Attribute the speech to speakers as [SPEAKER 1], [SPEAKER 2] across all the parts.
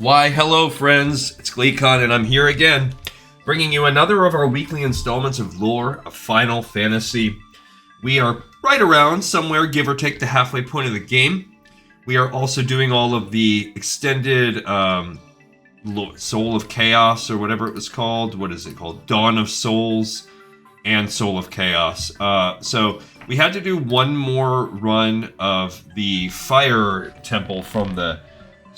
[SPEAKER 1] Why, hello friends, it's GleeCon and I'm here again, bringing you another of our weekly installments of lore of Final Fantasy. We are right around somewhere, give or take the halfway point of the game. We are also doing all of the extended Soul of Chaos, or whatever it was called. What is it called? Dawn of Souls and Soul of Chaos. So we had to do one more run of the Fire Temple from the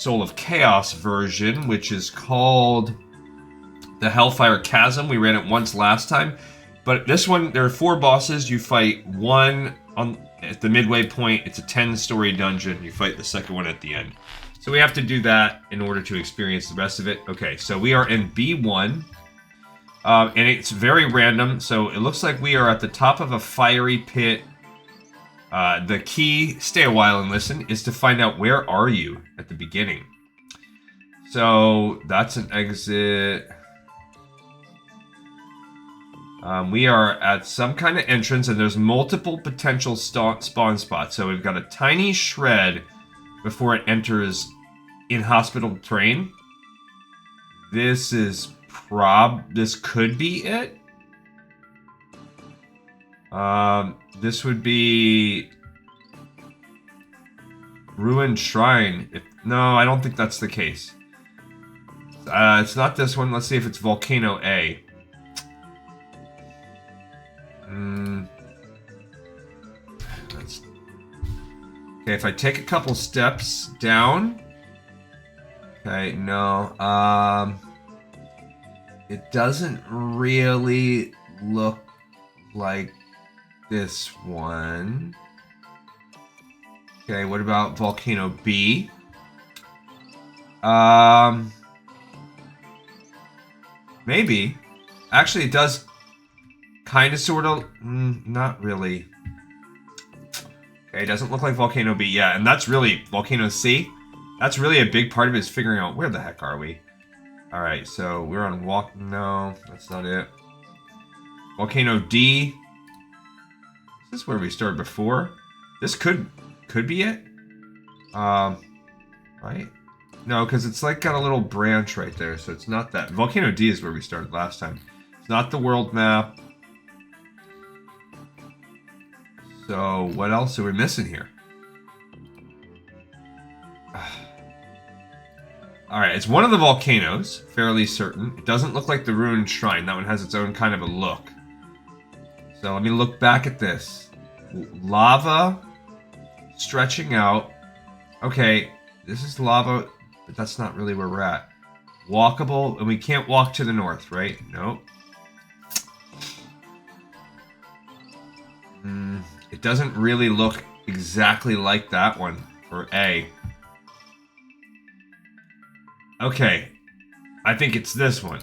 [SPEAKER 1] Soul of Chaos version, which is called the Hellfire Chasm. We ran it once last time, but this one, there are 4 bosses. You fight one at the midway point. It's a 10-story dungeon. You fight the second one at the end. So we have to do that in order to experience the rest of it. Okay, so we are in B1, and it's very random. So it looks like we are at the top of a fiery pit. The key, stay a while and listen, is to find out where are you at the beginning. So that's an exit. We are at some kind of entrance and there's multiple potential spawn spots. So we've got a tiny shred before it enters in-hospital terrain. This is this could be it. This would be Ruined Shrine. No, I don't think that's the case. It's not this one. Let's see if it's Volcano A. Okay, if I take a couple steps down. Okay, no. It doesn't really look like this one. Okay, what about Volcano B? Maybe. Actually, it does kind of, sort of, not really. Okay, it doesn't look like Volcano B. Yeah, and that's really Volcano C. That's really a big part of it, is figuring out where the heck are we. Alright, so we're on no, that's not it. Volcano D. This is where we started before. This could be it. Right? No, because it's like got a little branch right there, so it's not that. Volcano D is where we started last time. It's not the world map. So what else are we missing here? Alright, it's one of the volcanoes, fairly certain. It doesn't look like the Ruined Shrine. That one has its own kind of a look. So let me look back at this. Lava stretching out. Okay, this is lava, but that's not really where we're at. Walkable, and we can't walk to the north, right? Nope. It doesn't really look exactly like that one for A. Okay, I think it's this one.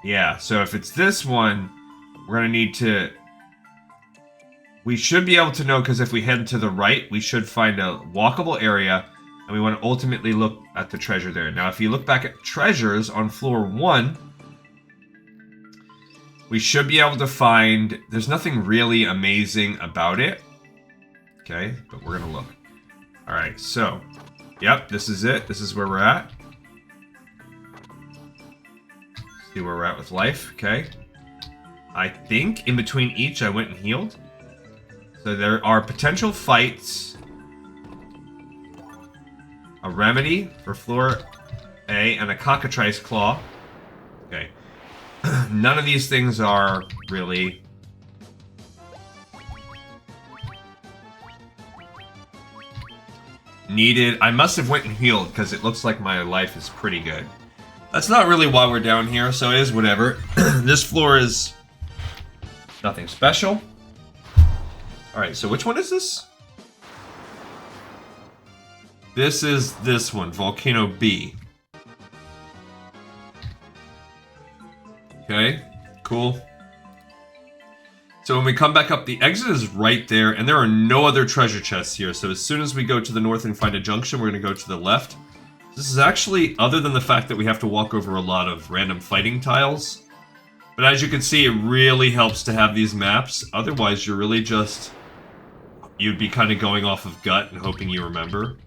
[SPEAKER 1] Yeah, so if it's this one, we're going to need to... We should be able to know, because if we head to the right, we should find a walkable area, and we want to ultimately look at the treasure there. Now, if you look back at treasures on floor 1, we should be able to find... There's nothing really amazing about it. Okay, but we're going to look. Alright, so... Yep, this is it. This is where we're at. See where we're at with life, okay. I think in between each I went and healed. So there are potential fights. A remedy for floor A and a cockatrice claw. Okay. None of these things are really... needed. I must have went and healed because it looks like my life is pretty good. That's not really why we're down here, so it is whatever. This floor is nothing special. Alright, so which one is this? This is this one, Volcano B. Okay, cool. So when we come back up, the exit is right there, and there are no other treasure chests here. So as soon as we go to the north and find a junction, we're going to go to the left. This is actually, other than the fact that we have to walk over a lot of random fighting tiles, but as you can see, it really helps to have these maps. Otherwise, you're really just... You'd be kind of going off of gut and hoping you remember.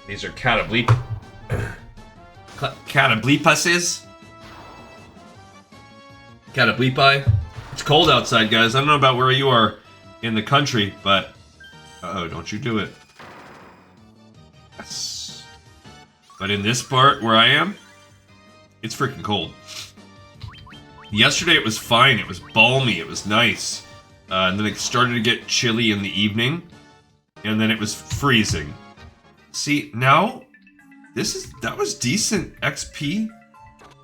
[SPEAKER 1] These are Catableepuses. Catableepi. It's cold outside, guys. I don't know about where you are in the country, but... Uh-oh, don't you do it. Yes. But in this part where I am, it's freaking cold. Yesterday it was fine. It was balmy. It was nice. And then it started to get chilly in the evening. And then it was freezing. See, now... That was decent XP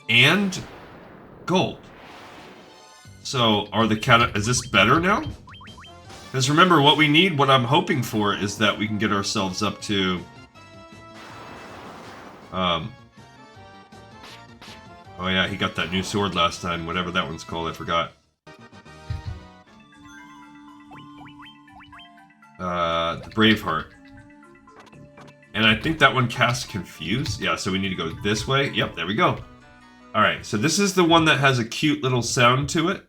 [SPEAKER 1] and gold. So, is this better now? Because remember, what I'm hoping for is that we can get ourselves up to... Oh yeah, he got that new sword last time, whatever that one's called, I forgot. The Braveheart. And I think that one casts Confuse. Yeah, so we need to go this way. Yep, there we go. Alright, so this is the one that has a cute little sound to it.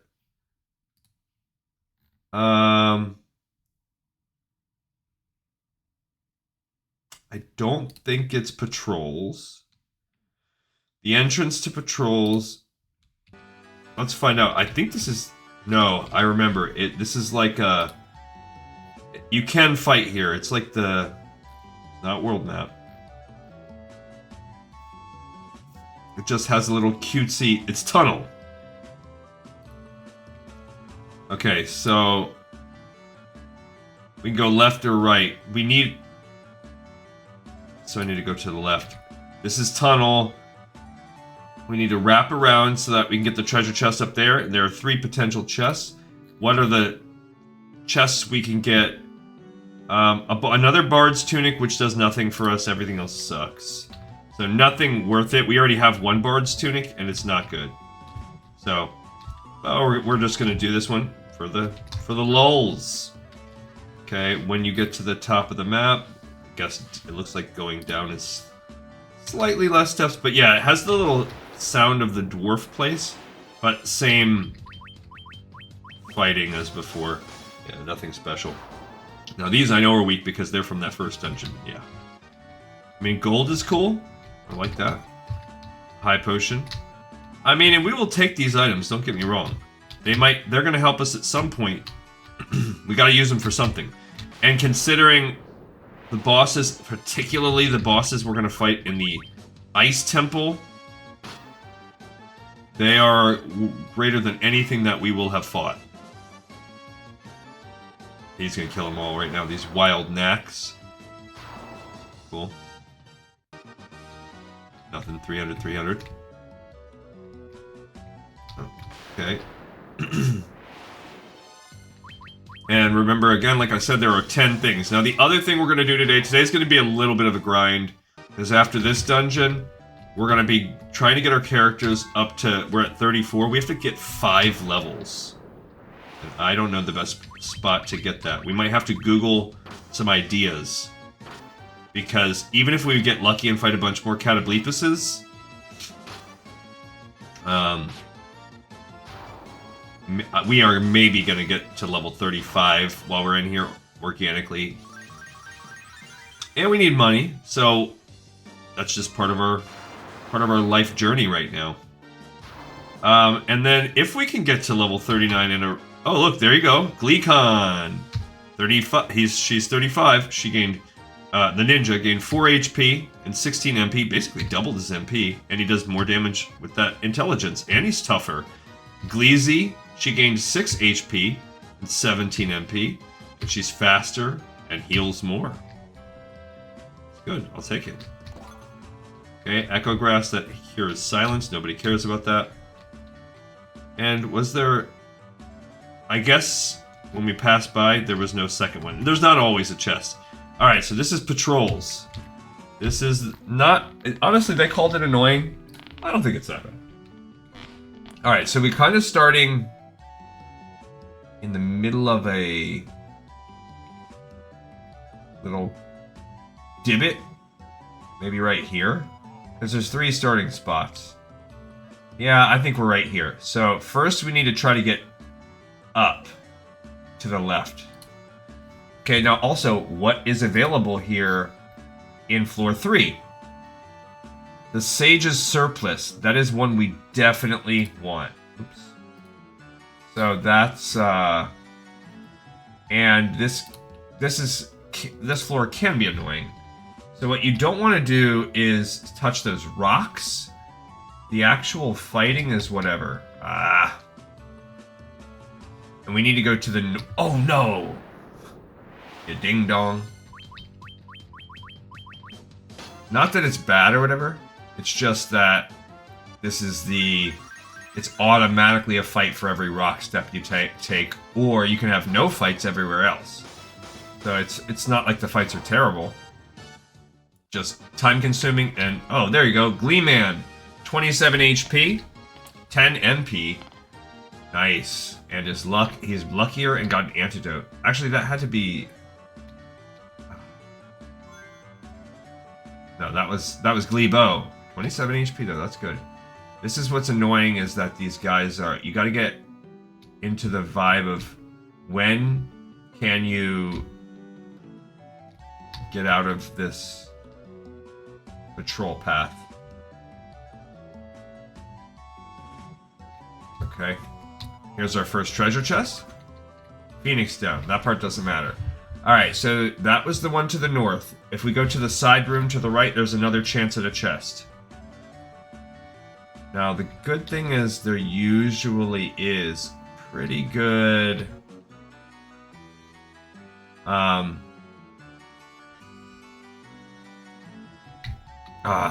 [SPEAKER 1] I don't think it's patrols. The entrance to patrols... Let's find out. I think this is... No, I remember. This is like a... You can fight here. It's like the... Not world map. It just has a little cutesy... It's tunnel. Okay, so... We can go left or right. We need... So I need to go to the left. This is tunnel. We need to wrap around so that we can get the treasure chest up there. And there are 3 potential chests. What are the chests we can get? Another Bard's Tunic, which does nothing for us. Everything else sucks. So nothing worth it. We already have 1 Bard's Tunic, and it's not good. So, we're just gonna do this one for the lulz. Okay, when you get to the top of the map, I guess it looks like going down is slightly less steps, but yeah, it has the little sound of the dwarf place, but same fighting as before. Yeah, nothing special. Now these I know are weak because they're from that first dungeon, yeah. I mean, gold is cool. I like that. High potion. I mean, and we will take these items, don't get me wrong. They're gonna help us at some point. We gotta use them for something. And considering the bosses, particularly the bosses we're gonna fight in the Ice Temple, they are greater than anything that we will have fought. He's gonna kill them all right now, these wild knacks. Cool. Nothing, 300, 300. Okay. And remember, again, like I said, there are 10 things. Now, the other thing we're gonna do today's gonna be a little bit of a grind. Because after this dungeon, we're gonna be trying to get our characters up to... We're at 34. We have to get 5 levels. And I don't know the best spot to get that. We might have to Google some ideas. Because even if we get lucky and fight a bunch more Catableepuses... we are maybe going to get to level 35 while we're in here organically. And we need money, so that's just part of our life journey right now. And then if we can get to level 39 in a... Oh, look, there you go. GleeCon. 35. She's 35. She gained... the ninja gained 4 HP and 16 MP. Basically doubled his MP. And he does more damage with that intelligence. And he's tougher. Gleezy, she gained 6 HP and 17 MP. But she's faster and heals more. Good, I'll take it. Okay, Echo Grass, that here is silence. Nobody cares about that. And was there... I guess when we passed by, there was no second one. There's not always a chest. Alright, so this is patrols. This is not... Honestly, they called it annoying. I don't think it's that bad. Alright, so we're kind of starting in the middle of a little divot. Maybe right here. Because there's 3 starting spots. Yeah, I think we're right here. So first we need to try to get up to the left. Okay, now also, what is available here in floor 3. The Sage's Surplus. That is one we definitely want. Oops. So that's and this floor can be annoying. So what you don't want to do is touch those rocks. The actual fighting is whatever. And we need to go to the... Oh no! You ding dong. Not that it's bad or whatever. It's just that this is the... It's automatically a fight for every rock step you take, or you can have no fights everywhere else. So it's not like the fights are terrible. Just time-consuming, and... Oh, there you go. Gleeman. 27 HP. 10 MP. Nice. And he's luckier and got an antidote. Actually, that had to be... No, that was Gleebo. 27 HP, though. That's good. This is what's annoying, is that these guys are... You gotta get into the vibe of when can you get out of this patrol path. Okay. Here's our first treasure chest. Phoenix down. That part doesn't matter. Alright, so that was the one to the north. If we go to the side room to the right, there's another chance at a chest. Now, the good thing is there usually is pretty good...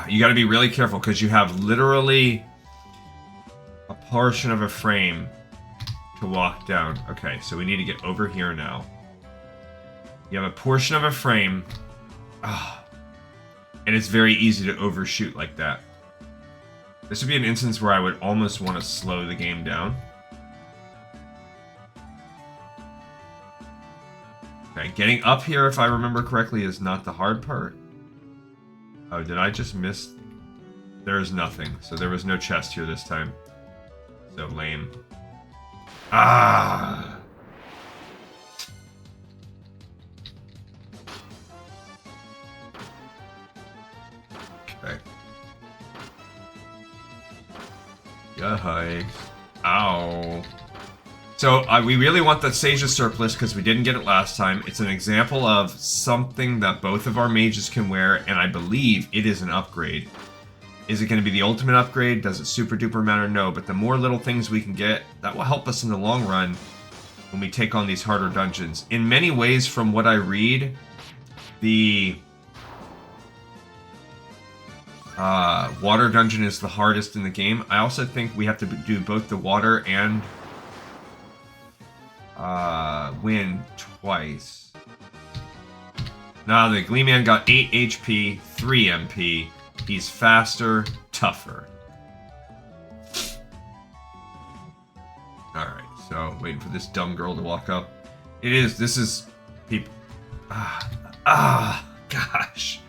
[SPEAKER 1] you gotta be really careful, because you have literally a portion of a frame to walk down. Okay, so we need to get over here now. You have a portion of a frame, and it's very easy to overshoot like that. This would be an instance where I would almost want to slow the game down. Okay, getting up here, if I remember correctly, is not the hard part. Oh, did I just miss? There is nothing, so there was no chest here this time. So lame. Ah! Okay. Yikes. Ow. So, we really want that Sage's Surplus because we didn't get it last time. It's an example of something that both of our mages can wear, and I believe it is an upgrade. Is it going to be the ultimate upgrade? Does it super duper matter? No, but the more little things we can get, that will help us in the long run when we take on these harder dungeons. In many ways, from what I read, the water dungeon is the hardest in the game. I also think we have to do both the water and wind twice. Now, the Gleeman got 8 HP, 3 MP. He's faster, tougher. Alright, so waiting for this dumb girl to walk up. This is people. Gosh.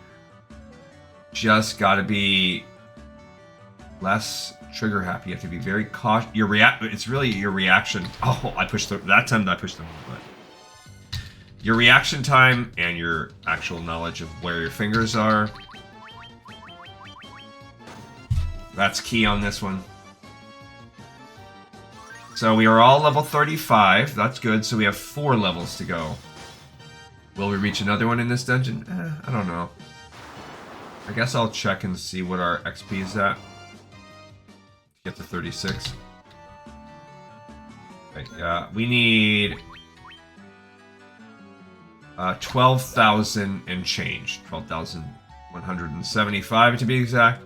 [SPEAKER 1] Just gotta be less trigger happy. You have to be very cautious. It's really your reaction. Oh, that time I pushed the wrong button. Your reaction time and your actual knowledge of where your fingers are. That's key on this one. So we are all level 35. That's good. So we have 4 levels to go. Will we reach another one in this dungeon? I don't know. I guess I'll check and see what our XP is at. Get to 36. Okay, we need 12,000 and change. 12,175 to be exact.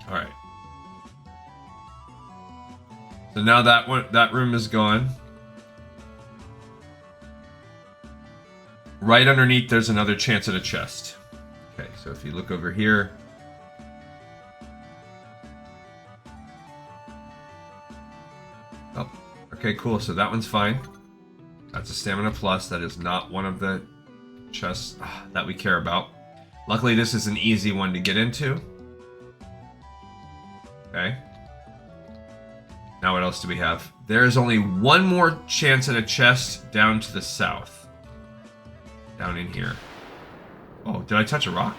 [SPEAKER 1] Alright. So now that room is gone. Right underneath, there's another chance at a chest. Okay, so if you look over here. Oh, okay, cool. So that one's fine. That's a stamina plus. That is not one of the chests that we care about. Luckily, this is an easy one to get into. Okay. Now what else do we have? There is only one more chance at a chest down to the south. down in here. Oh, did I touch a rock?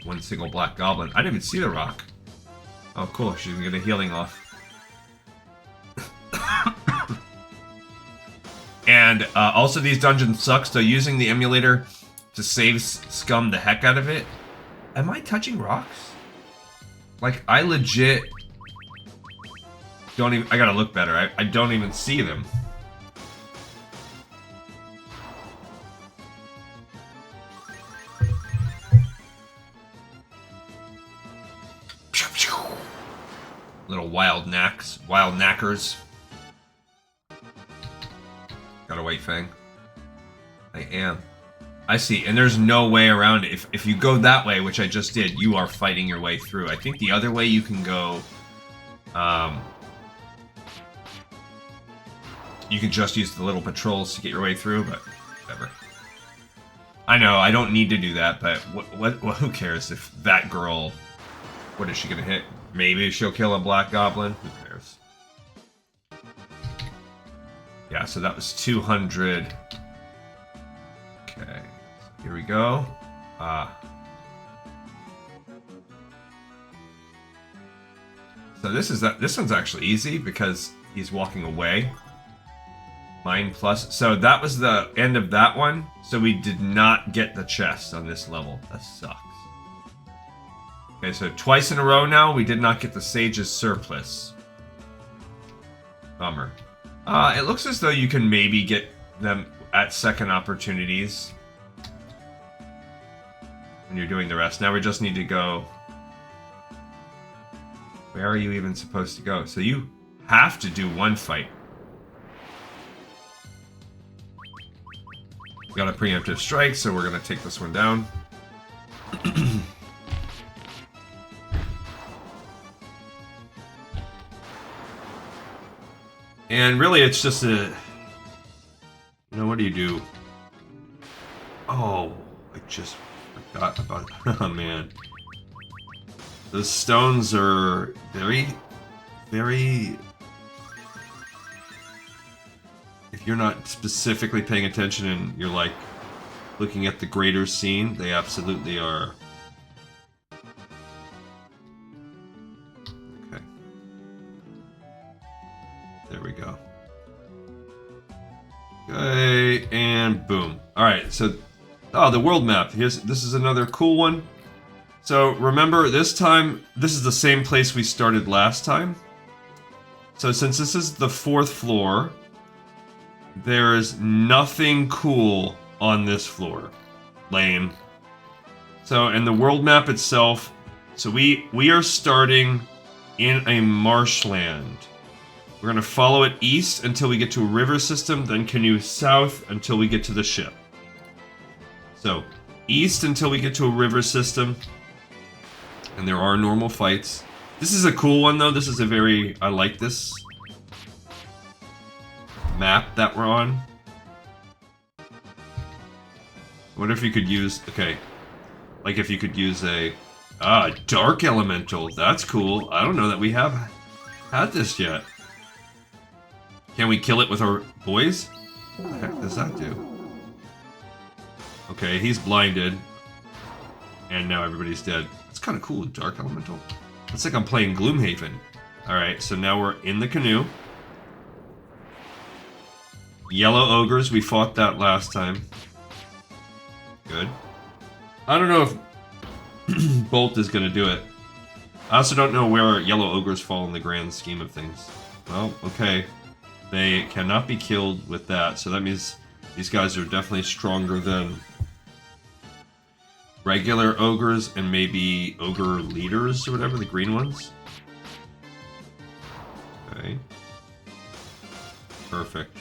[SPEAKER 1] One single black goblin. I didn't even see the rock. Oh, cool. She's gonna get a healing off. And also these dungeons suck, so using the emulator to save scum the heck out of it. Am I touching rocks? Like, I legit don't even... I gotta look better. I don't even see them. Little wild knackers. Got a white fang. I am. I see, and there's no way around it. If you go that way, which I just did, you are fighting your way through. I think the other way you can go, you can just use the little patrols to get your way through, but whatever. I know, I don't need to do that, but who cares if that girl, what is she gonna hit? Maybe she'll kill a black goblin? Who cares? Yeah, so that was 200. Okay, here we go. So this one's actually easy because he's walking away. Mine plus. So that was the end of that one. So we did not get the chest on this level. That sucks. Okay, so twice in a row now, we did not get the Sage's Surplus. Bummer. It looks as though you can maybe get them at second opportunities when you're doing the rest. Now we just need to go... Where are you even supposed to go? So you have to do one fight. We got a preemptive strike, so we're going to take this one down. And really, it's just a... You know, what do you do? Oh, I just forgot about... Oh, man. The stones are very... If you're not specifically paying attention and you're, like, looking at the greater scene, they absolutely are... There we go. Okay, and boom. Alright, so... Oh, the world map. This is another cool one. So, remember, this time, this is the same place we started last time. So, since this is the 4th floor, there is nothing cool on this floor. Lame. So, and the world map itself... So, we are starting in a marshland. We're going to follow it east until we get to a river system, then canoe south until we get to the ship. So, east until we get to a river system, and there are normal fights. This is a cool one, though. This is a very... I like this map that we're on. What if you could use... Okay. Like if you could use a... Dark Elemental. That's cool. I don't know that we have had this yet. Can we kill it with our boys? What the heck does that do? Okay, he's blinded. And now everybody's dead. It's kind of cool, Dark Elemental. It's like I'm playing Gloomhaven. Alright, so now we're in the canoe. Yellow Ogres, we fought that last time. Good. I don't know if Bolt is going to do it. I also don't know where Yellow Ogres fall in the grand scheme of things. Well, okay. They cannot be killed with that, so that means these guys are definitely stronger than regular ogres and maybe ogre leaders or whatever, the green ones. Okay. Perfect.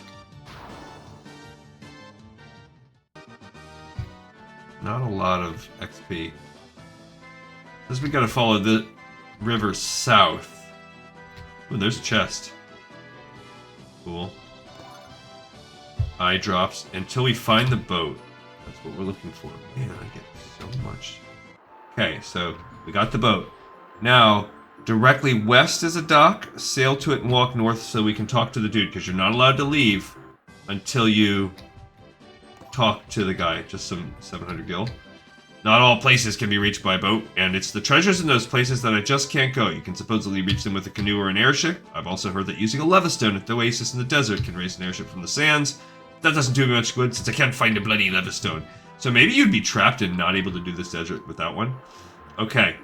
[SPEAKER 1] Not a lot of XP. Because we gotta follow the river south. Ooh, there's a chest. Cool. Eye drops until we find the boat. That's what we're looking for. Man, I get so much. Okay, so we got the boat. Now, directly west is a dock. Sail to it and walk north so we can talk to the dude, because you're not allowed to leave until you talk to the guy. Just some 700 gil. Not all places can be reached by boat, and it's the treasures in those places that I just can't go. You can supposedly reach them with a canoe or an airship. I've also heard that using a levistone at the oasis in the desert can raise an airship from the sands. That doesn't do me much good since I can't find a bloody levistone. So maybe you'd be trapped and not able to do this desert without one. Okay,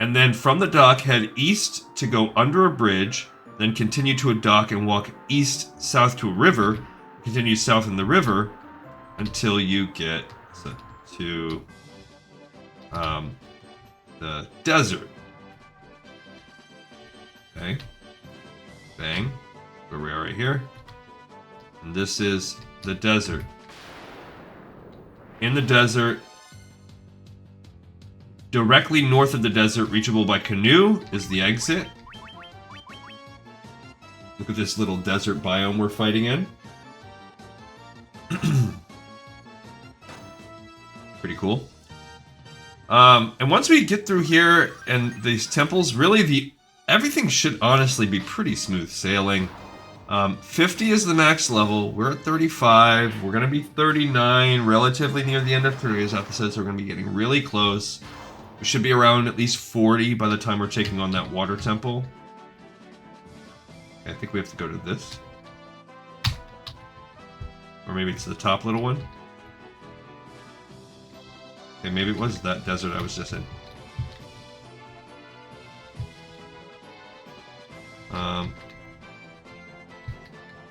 [SPEAKER 1] and then from the dock, head east to go under a bridge, then continue to a dock and walk east-south to a river, continue south in the river until you get to the desert. Okay. Bang. Where we are right here. And this is the desert. In the desert, directly north of the desert, reachable by canoe, is the exit. Look at this little desert biome we're fighting in. Pretty cool. And once we get through here and these temples, really everything should honestly be pretty smooth sailing. 50 is the max level. We're at 35. We're going to be 39 relatively near the end of today's episode, so we're going to be getting really close. We should be around at least 40 by the time we're taking on that water temple. Okay, I think we have to go to this. Or maybe it's the top little one. Okay, maybe it was that desert I was just in.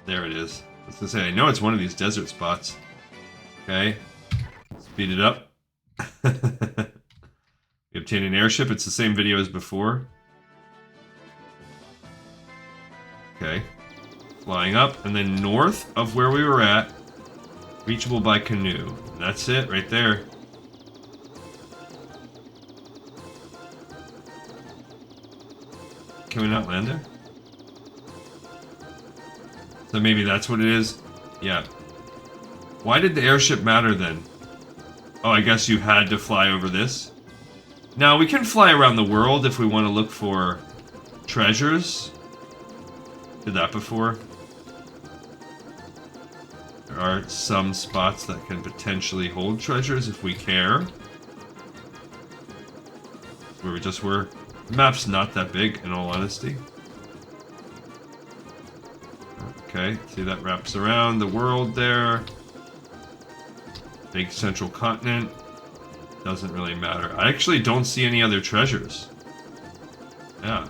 [SPEAKER 1] There it is. I was gonna say, I know it's one of these desert spots. Okay. Speed it up. We obtain an airship. It's the same video as before. Okay. Flying up, and then north of where we were at, reachable by canoe. And that's it, right there. Can we not land there? So maybe that's what it is? Yeah. Why did the airship matter then? Oh, I guess you had to fly over this. Now, we can fly around the world if we want to look for treasures. Did that before. There are some spots that can potentially hold treasures if we care. Where we just were. The map's not that big, in all honesty. Okay, see that wraps around the world there. Big central continent. Doesn't really matter. I actually don't see any other treasures. Yeah.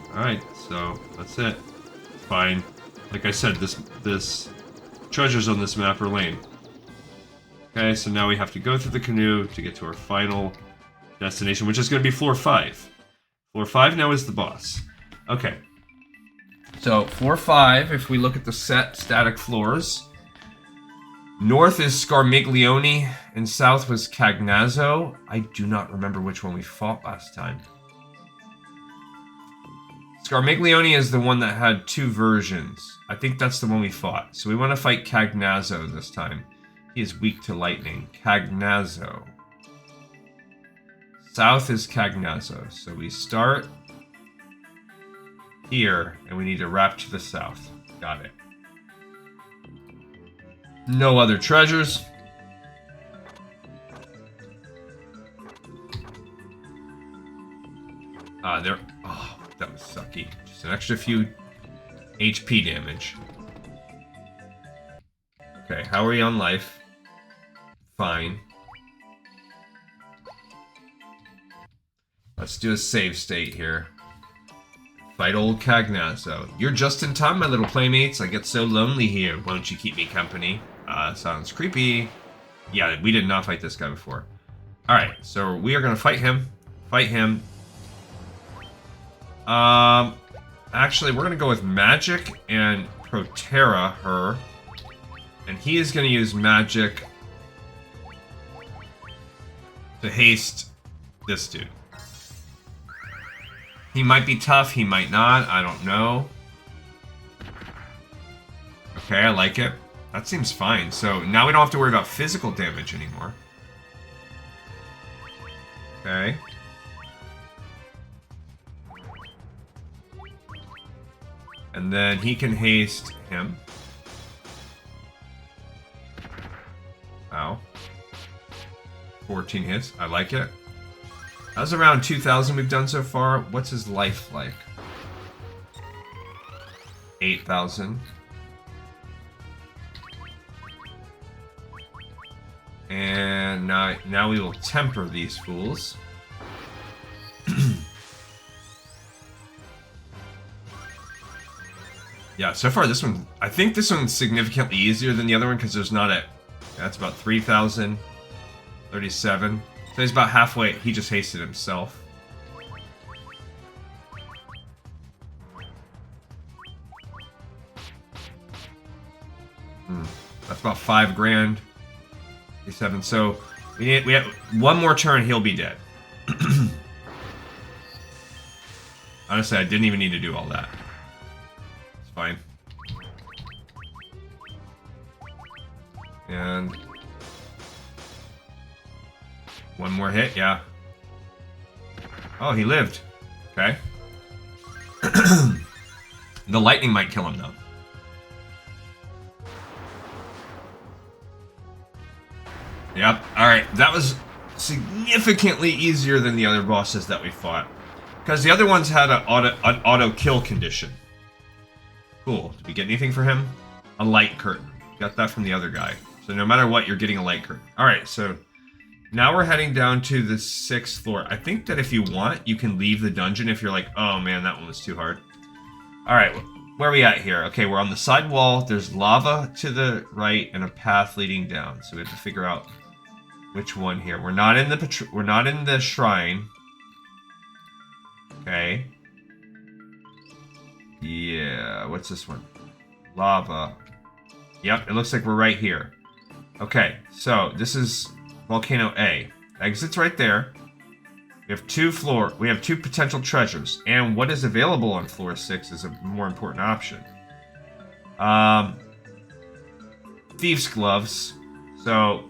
[SPEAKER 1] Alright, so that's it. Fine. Like I said, this treasures on this map are lame. Okay, so now we have to go through the canoe to get to our final destination, which is going to be floor 5. Floor 5 now is the boss. Okay. So, floor 5, if we look at the static floors, north is Scarmiglione, and south was Cagnazzo. I do not remember which one we fought last time. Scarmiglione is the one that had 2 versions. I think that's the one we fought. So we want to fight Cagnazzo this time. He is weak to lightning. Cagnazzo. South is Cagnazzo. So we start here, and we need to wrap to the south. Got it. No other treasures. There. Oh, that was sucky. Just an extra few HP damage. Okay, how are we on life? Fine. Let's do a save state here. Fight old Cagnazzo. You're just in time, my little playmates. I get so lonely here. Won't you keep me company? Sounds creepy. Yeah, we did not fight this guy before. Alright, so we are going to fight him. Fight him. Actually, we're going to go with Magic and Protera her. And he is going to use Magic to haste this dude. He might be tough, he might not, I don't know. Okay, I like it. That seems fine. So now we don't have to worry about physical damage anymore. Okay. And then he can haste him. 14 hits. I like it. That was around 2,000 we've done so far. What's his life like? 8,000. And now we will temper these fools. Yeah, so far this one, I think this one's significantly easier than the other one because there's not a, that's about 3,000, 37. So he's about halfway, he just hasted himself. That's about 5 grand. 7. So we have one more turn, he'll be dead. Honestly, I didn't even need to do all that. It's fine. And one more hit, yeah. Oh, he lived. Okay. The lightning might kill him though. Yep. Alright, that was significantly easier than the other bosses that we fought. Because the other ones had an auto kill condition. Cool. Did we get anything for him? A light curtain. Got that from the other guy. So no matter what, you're getting a light curtain. Alright, so now we're heading down to the 6th floor. I think that if you want, you can leave the dungeon if you're like, oh man, that one was too hard. Alright, where are we at here? Okay, we're on the side wall. There's lava to the right and a path leading down. So we have to figure out which one here. We're not in the shrine. Okay. Yeah, what's this one? Lava. Yep, it looks like we're right here. Okay, so this is Volcano A. Exit's right there. We have two potential treasures, and what is available on floor 6 is a more important option. Thieves' gloves. So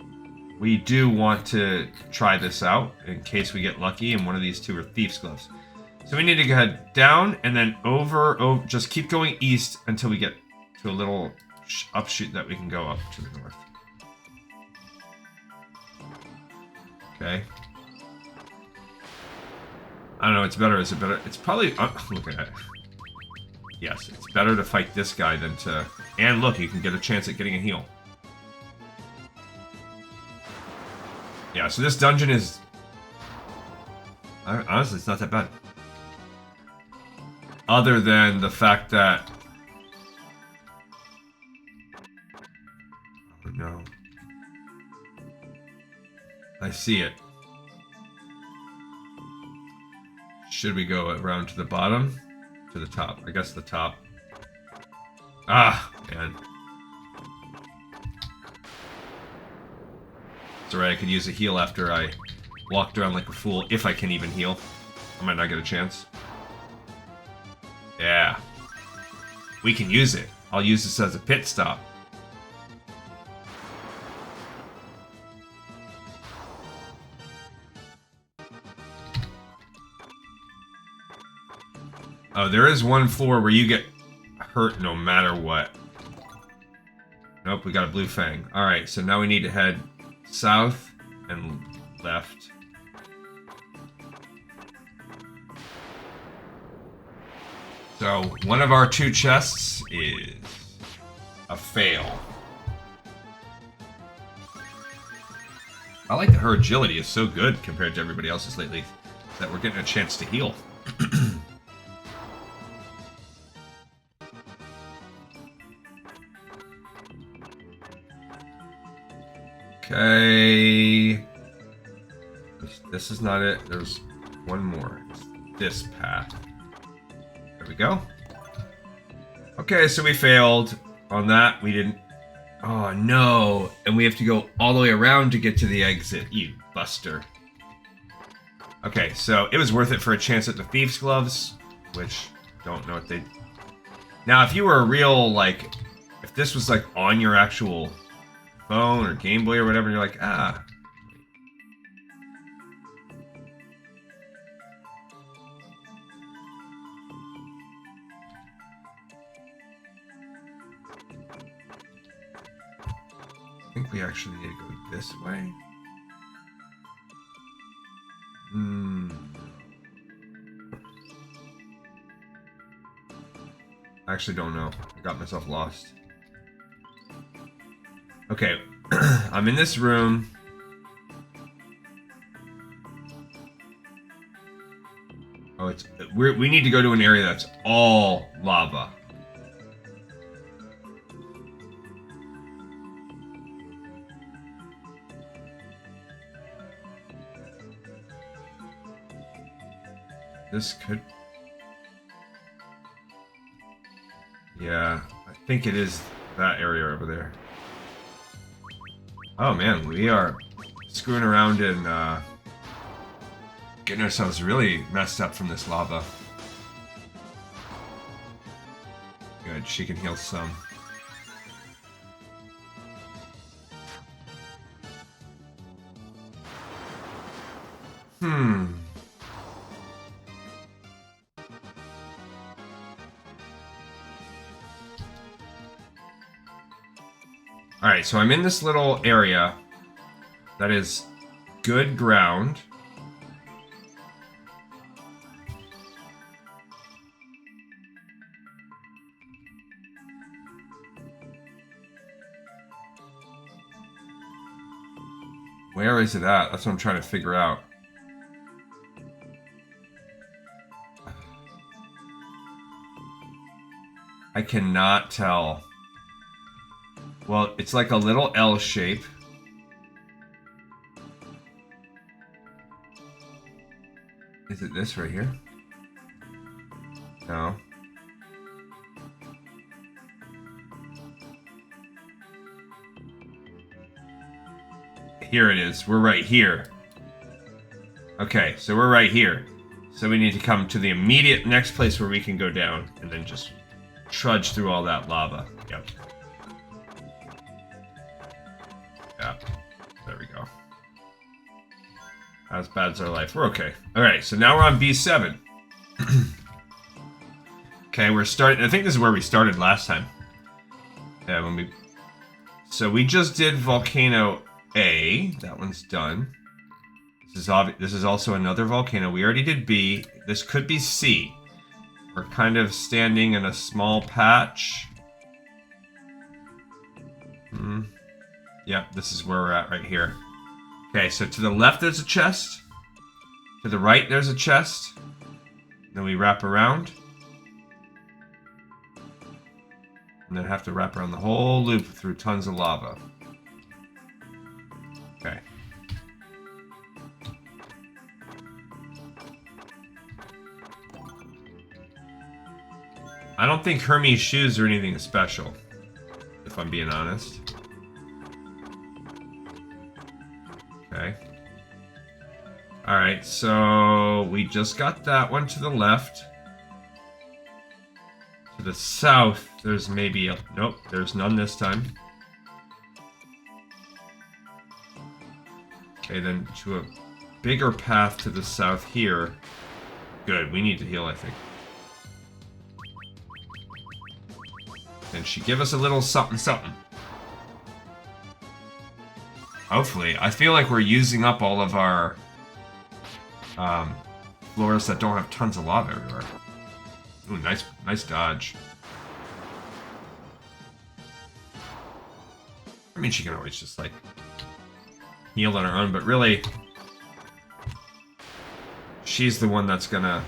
[SPEAKER 1] we do want to try this out in case we get lucky, and one of these two are thieves' gloves. So we need to go ahead down and then over, just keep going east until we get to a little upshoot that we can go up to the north. Okay. I don't know, it's better. Is it better? It's probably, look at it. Yes, it's better to fight this guy than to, and look, you can get a chance at getting a heal. Yeah, so this dungeon is, honestly, it's not that bad. Other than the fact that, oh no, I see it. Should we go around to the bottom? To the top? I guess the top. Ah, man. It's alright, I could use a heal after I walked around like a fool, if I can even heal. I might not get a chance. Yeah. We can use it. I'll use this as a pit stop. Oh, there is one floor where you get hurt no matter what. Nope, we got a blue fang. Alright, so now we need to head south and left. So, one of our 2 chests is a fail. I like that her agility is so good compared to everybody else's lately that we're getting a chance to heal. Okay. This is not it. There's one more. It's this path. There we go. Okay, so we failed on that. We didn't. Oh no. And we have to go all the way around to get to the exit. You buster. Okay, so it was worth it for a chance at the Thieves' Gloves, which don't know what they. Now, if you were a real, like, if this was like on your actual phone or Game Boy or whatever, you're like, ah. I think we actually need to go this way. I actually don't know. I got myself lost. Okay, I'm in this room. Oh, we need to go to an area that's all lava. This could... Yeah, I think it is that area over there. Oh man, we are screwing around and getting ourselves really messed up from this lava. Good, she can heal some. Alright, so I'm in this little area that is good ground. Where is it at? That's what I'm trying to figure out. I cannot tell. Well, it's like a little L shape. Is it this right here? No. Here it is. We're right here. Okay, so we're right here. So we need to come to the immediate next place where we can go down and then just trudge through all that lava. Yep. Yeah. There we go. As bad as our life. We're okay. Alright, so now we're on B7. Okay, we're starting... I think this is where we started last time. Yeah, when we... So we just did Volcano A. That one's done. This is also another volcano. We already did B. This could be C. We're kind of standing in a small patch. Yep, this is where we're at right here. Okay, so to the left there's a chest. To the right there's a chest. Then we wrap around. And then have to wrap around the whole loop through tons of lava. Okay. I don't think Hermes' shoes are anything special, if I'm being honest. Okay. Alright, so we just got that one to the left. To the south, there's maybe a... Nope, there's none this time. Okay, then to a bigger path to the south here. Good, we need to heal, I think. And she give us a little something something. Hopefully. I feel like we're using up all of our floors that don't have tons of lava everywhere. Ooh, nice dodge. I mean, she can always just, like, heal on her own, but really, she's the one that's gonna...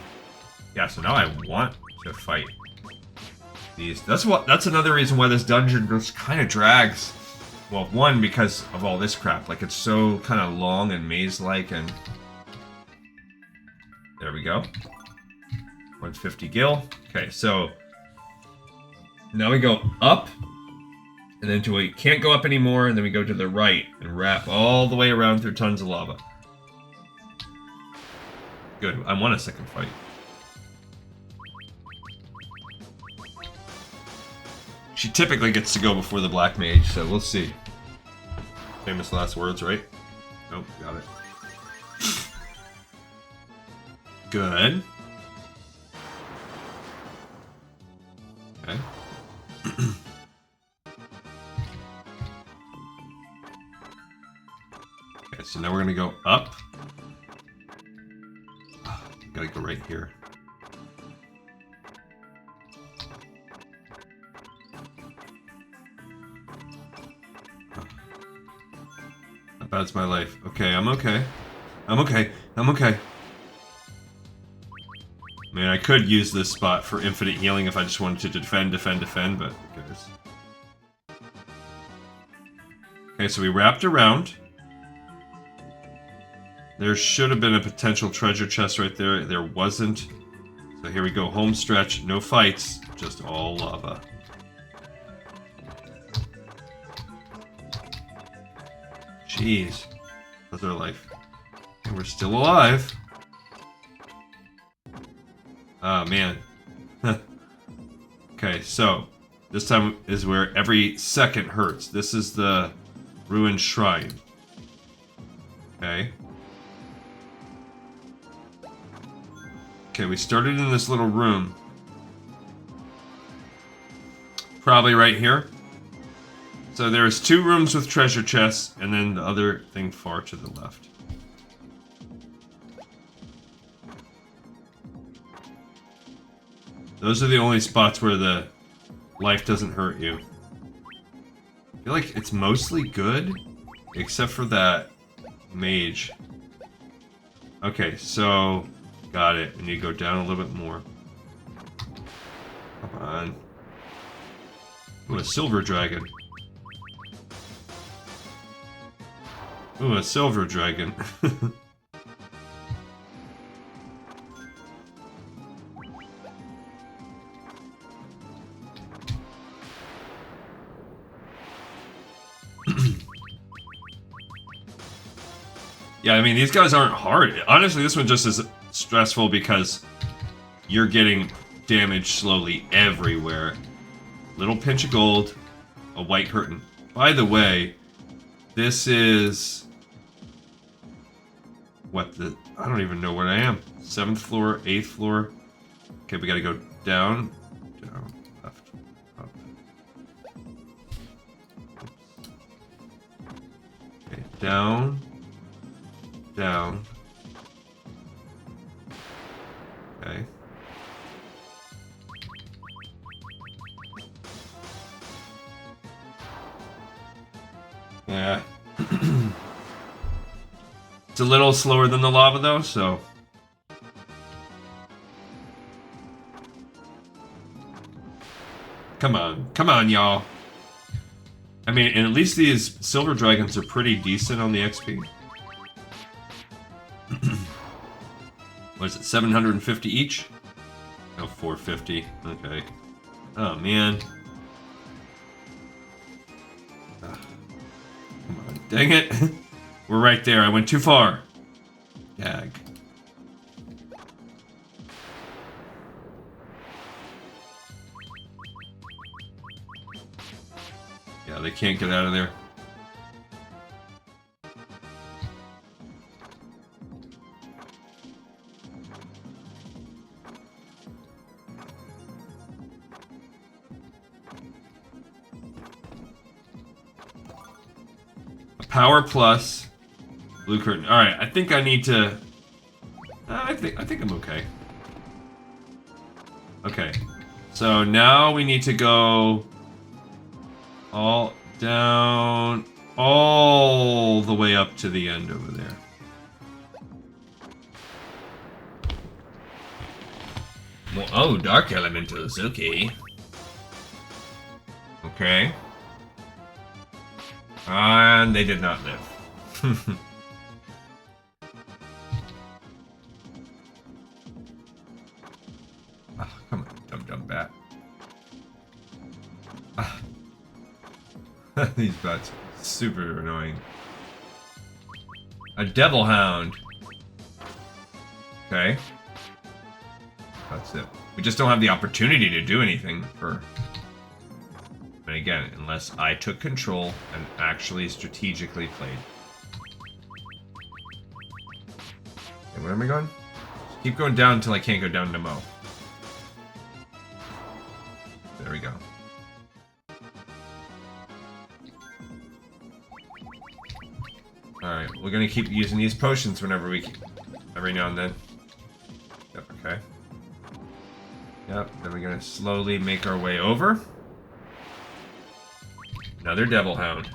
[SPEAKER 1] Yeah, so now I want to fight these. That's another reason why this dungeon just kind of drags. Well, one, because of all this crap. Like, it's so kind of long and maze-like, and... There we go. 150 gil. Okay, so... Now we go up, and then we can't go up anymore, and then we go to the right, and wrap all the way around through tons of lava. Good, I want a second fight. She typically gets to go before the Black Mage, so we'll see. Famous last words, right? Nope, got it. Good. Okay. Okay, so now we're gonna go up. gotta go right here. How bad's my life? Okay, I'm okay. I'm okay. I'm okay. I mean, I could use this spot for infinite healing if I just wanted to defend, but who cares? Okay, so we wrapped around. There should have been a potential treasure chest right there. There wasn't. So here we go, home stretch. No fights, just all lava. Jeez. How's our life? And we're still alive. Oh, man. Okay, so this time is where every second hurts. This is the ruined shrine. Okay. Okay, we started in this little room. Probably right here. So there's 2 rooms with treasure chests, and then the other thing far to the left. Those are the only spots where the life doesn't hurt you. I feel like it's mostly good, except for that mage. Okay, so got it. We need to go down a little bit more. Come on. Ooh, a silver dragon. Ooh, a silver dragon. Yeah, I mean, these guys aren't hard. Honestly, this one just is stressful because you're getting damaged slowly everywhere. Little pinch of gold, a white curtain. By the way, this is... what the... I don't even know where I am. 7th floor, 8th floor. Okay, we gotta go down, down, left, up. Okay, down, down. Okay. Yeah. It's a little slower than the lava though, so... Come on, y'all. I mean, and at least these silver dragons are pretty decent on the XP. What is it, 750 each? Oh, 450. Okay. Oh, man. Come on. Dang it. We're right there. I went too far. Gag. Yeah, they can't get out of there. Power plus blue curtain. All right, I think I need to. I think I'm okay. Okay, so now we need to go all down, all the way up to the end over there. Well, oh, dark elementals. Okay. Okay. And they did not live. Oh, come on, dumb bat. Ah. These bats are super annoying. A devil hound. Okay. That's it. We just don't have the opportunity to do anything for... And again, unless I took control and actually strategically played. Okay, where am I going? Just keep going down until I can't go down to Mo. There we go. Alright, we're gonna keep using these potions whenever we can. Every now and then. Okay. Yep, then we're gonna slowly make our way over. Another Devil Hound.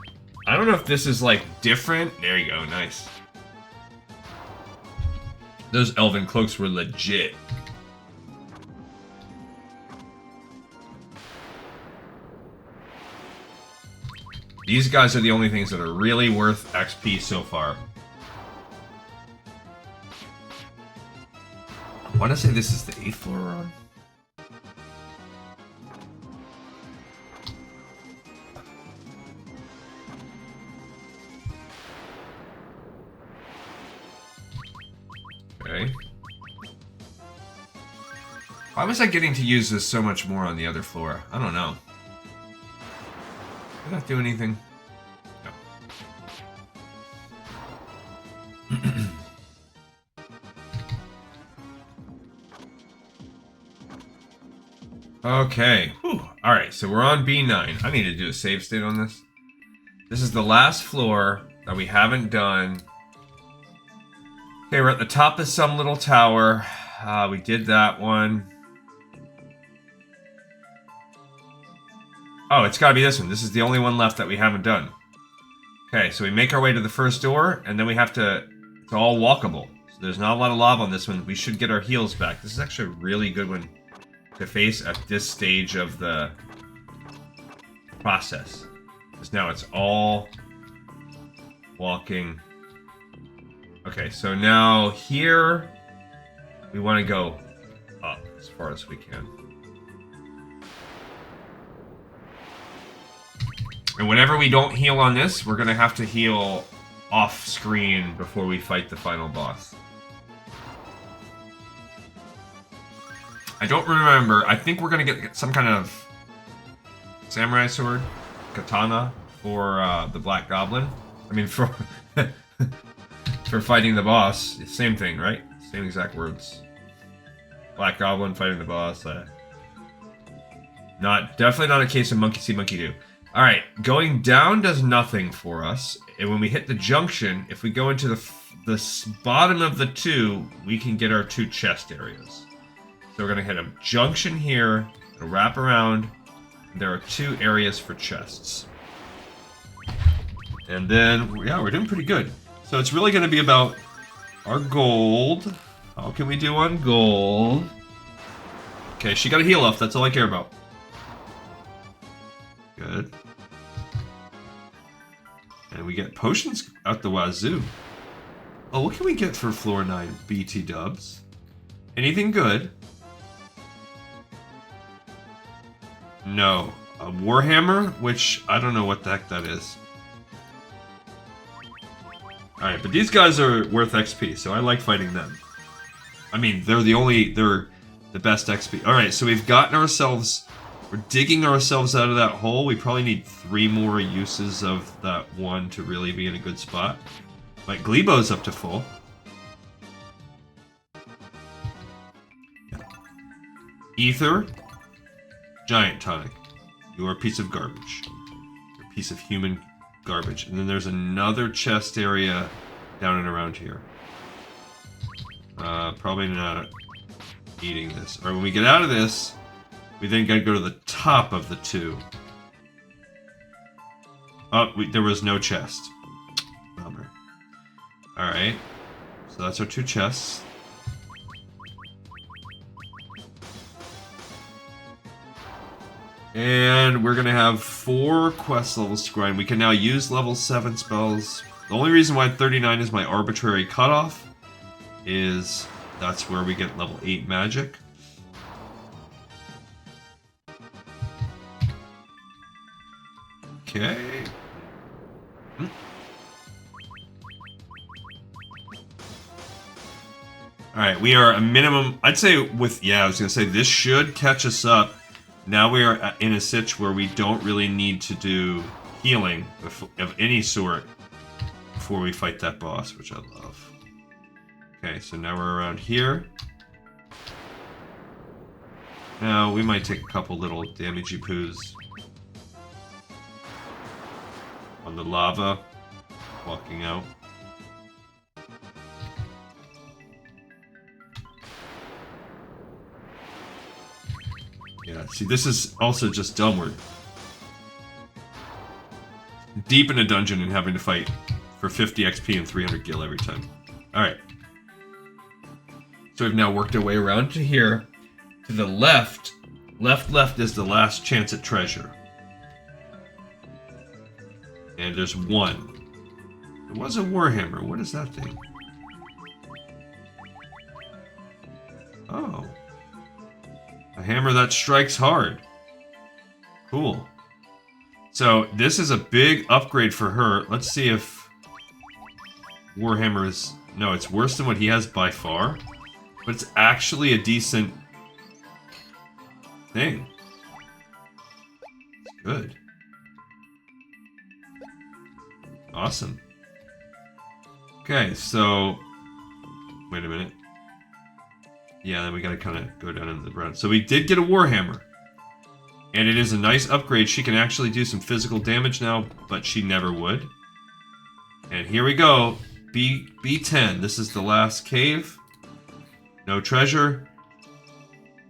[SPEAKER 1] I don't know if this is, like, different. There you go, nice. Those Elven Cloaks were legit. These guys are the only things that are really worth XP so far. I want to say this is the 8th floor we're on. Okay. Why was I getting to use this so much more on the other floor? I don't know. Did that do anything? No. Okay. Alright, so we're on B9. I need to do a save state on this. This is the last floor that we haven't done. Okay, we're at the top of some little tower. We did that one. Oh, it's gotta be this one. This is the only one left that we haven't done. Okay, so we make our way to the first door, and then we have to... It's all walkable. So there's not a lot of lava on this one. We should get our heals back. This is actually a really good one to face at this stage of the process. Because now it's all walking. Okay, so now here we want to go up as far as we can. And whenever we don't heal on this, we're going to have to heal off screen before we fight the final boss. I don't remember. I think we're going to get some kind of samurai sword, katana, for the Black Goblin. I mean, for for fighting the boss. Same thing, right? Same exact words. Black Goblin fighting the boss. Definitely not a case of monkey see, monkey do. Alright, going down does nothing for us. And when we hit the junction, if we go into the bottom of the two, we can get our 2 chest areas. So we're going to hit a junction here, a wrap around. And there are 2 areas for chests. And then, yeah, we're doing pretty good. So it's really going to be about our gold. How can we do on gold? Okay, she got a heal off. That's all I care about. Good. And we get potions out the wazoo. Oh, what can we get for floor 9? BT dubs. Anything good? No. A Warhammer, which I don't know what the heck that is. Alright, but these guys are worth XP, so I like fighting them. I mean, they're the best XP. Alright, so we've gotten ourselves... We're digging ourselves out of that hole. We probably need 3 more uses of that one to really be in a good spot. Like, Glebo's up to full. Yeah. Ether. Giant tonic. You're a piece of garbage. You're a piece of human garbage. And then there's another chest area down and around here. Probably not eating this. Alright, when we get out of this... We then gotta go to the top of the 2. Oh, there was no chest. Bummer. Alright. So that's our 2 chests. And we're gonna have 4 quest levels to grind. We can now use level 7 spells. The only reason why 39 is my arbitrary cutoff is that's where we get level 8 magic. Okay. Alright, we are a minimum... I'd say with... Yeah, I was going to say, this should catch us up. Now we are in a sitch where we don't really need to do healing of any sort before we fight that boss, which I love. Okay, so now we're around here. Now, we might take a couple little damagey poos on the lava, walking out. Yeah, see, this is also just dumb. We're deep in a dungeon and having to fight for 50 XP and 300 gil every time. Alright. So we've now worked our way around to here. To the left. Left is the last chance at treasure. And there's one. There was a Warhammer. What is that thing? Oh. A hammer that strikes hard. Cool. So this is a big upgrade for her. Let's see if Warhammer is... No, it's worse than what he has by far. But it's actually a decent thing. It's good. Awesome. Okay, so... Wait a minute. Yeah, then we gotta kind of go down into the ground. So we did get a Warhammer. And it is a nice upgrade. She can actually do some physical damage now, but she never would. And here we go. B10. This is the last cave. No treasure.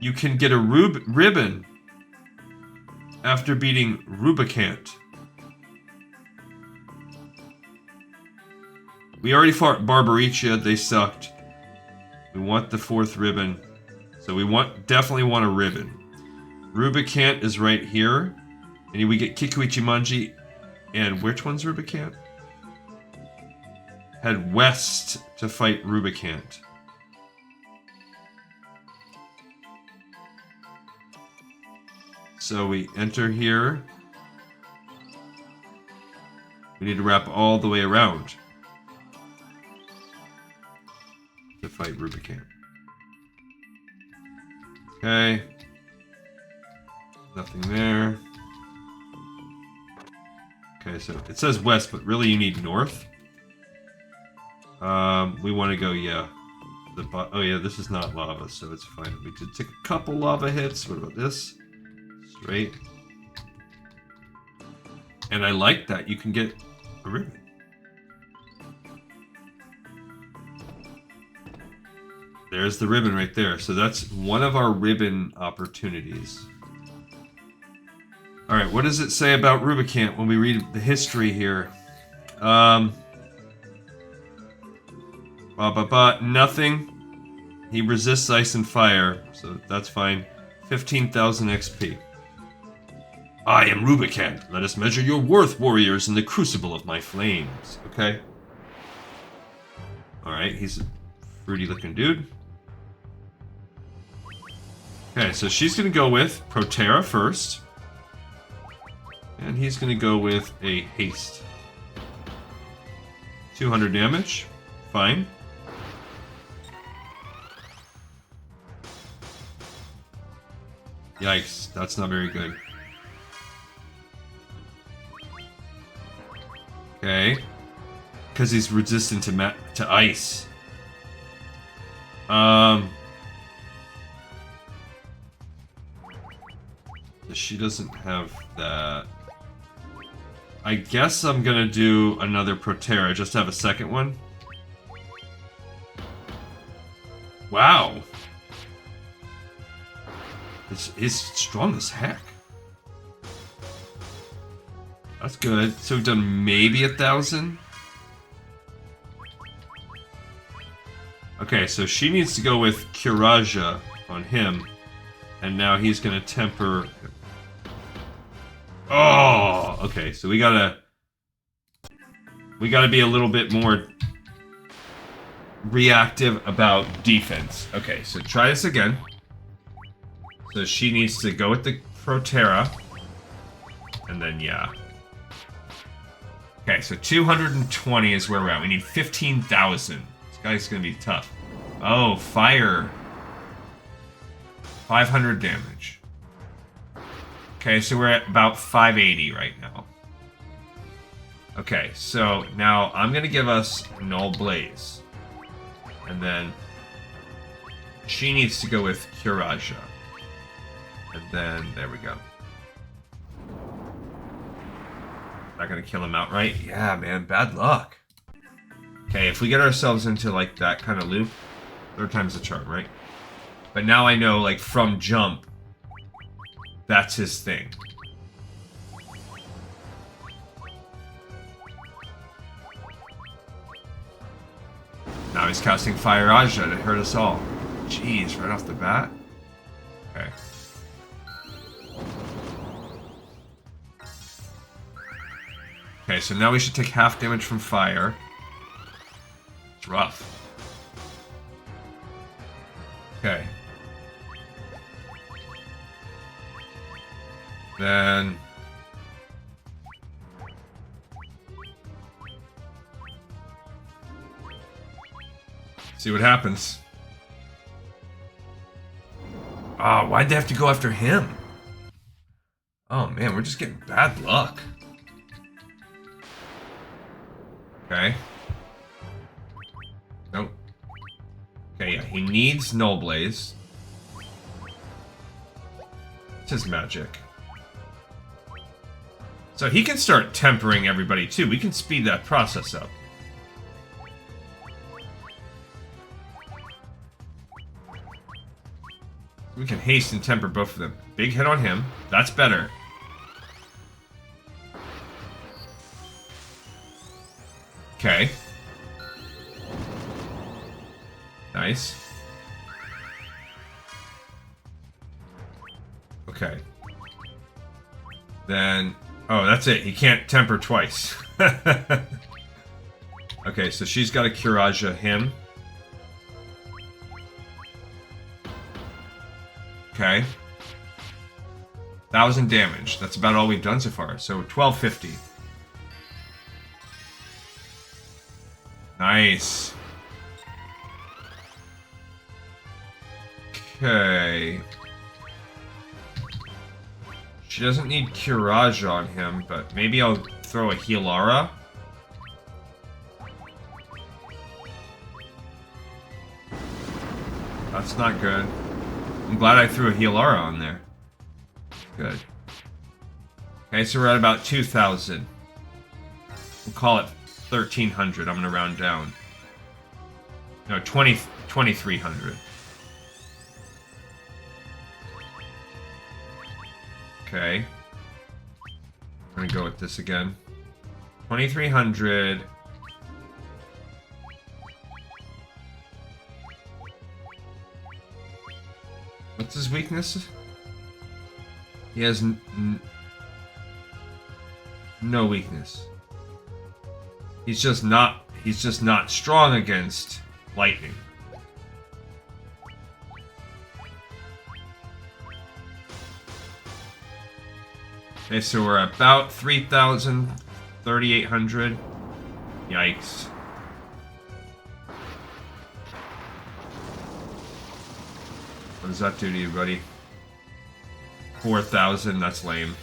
[SPEAKER 1] You can get a ribbon after beating Rubicant. We already fought Barbaricia. They sucked. We want the 4th ribbon. So we definitely want a ribbon. Rubicant is right here. And we get Kikuichimanji. And which one's Rubicant? Head west to fight Rubicant. So we enter here. We need to wrap all the way around to fight Rubicant. Okay. Nothing there. Okay, so it says west, but really you need north. We want to go, yeah. Oh yeah, this is not lava, so it's fine. We did take a couple lava hits. What about this? Straight. And I like that. You can get a ribbon. There's the ribbon right there. So that's one of our ribbon opportunities. Alright, what does it say about Rubicant when we read the history here? Nothing. He resists ice and fire, so that's fine. 15,000 XP. I am Rubicant. Let us measure your worth, warriors, in the crucible of my flames. Okay. Alright, he's a fruity looking dude. Okay, so she's gonna go with Protera first. And he's gonna go with a haste. 200 damage. Fine. Yikes, that's not very good. Okay. Because he's resistant to ice. She doesn't have that. I guess I'm gonna do another Protera, just to have a second one. Wow. He's strong as heck. That's good. So we've done maybe 1,000. Okay, so she needs to go with Kiraja on him. And now he's gonna temper... Oh! Okay, so we gotta be a little bit more reactive about defense. Okay, so try this again. So she needs to go with the Protera. And then, yeah. Okay, so 220 is where we're at. We need 15,000. This guy's gonna be tough. Oh, fire. 500 damage. Okay, so we're at about 580 right now. Okay, so now I'm gonna give us Null Blaze. And then she needs to go with Kiraja. And then, there we go. Not gonna kill him outright? Yeah, man, bad luck. Okay, if we get ourselves into, like, that kind of loop, 3rd time's the charm, right? But now I know, like, from jump, That's his thing. Now he's casting Fire Aja to hurt us all. Jeez, right off the bat. Okay. Okay, so now we should take half damage from fire. It's rough. Okay. Then... see what happens. Ah, why'd they have to go after him? Oh man, we're just getting bad luck. Okay. Nope. Okay, yeah, he needs Null Blaze. It's his magic. So he can start tempering everybody too. We can speed that process up. We can haste and temper both of them. Big hit on him. That's better. Okay. Nice. Okay. Then... oh, that's it. He can't temper twice. Okay, so she's got to Curaja him. Okay. 1,000 damage. That's about all we've done so far. So 1250. Nice. Okay. She doesn't need Curaja on him, but maybe I'll throw a Healara. That's not good. I'm glad I threw a Healara on there. Good. Okay, so we're at about 2,000. We'll call it 1,300. I'm going to round down. No, 2,300. Okay. I'm going to go with this again. 2,300. What's his weakness? He has no weakness. He's just not strong against lightning. Okay, so we're about 3,000, 3,800. Yikes. What does that do to you, buddy? 4,000, that's lame.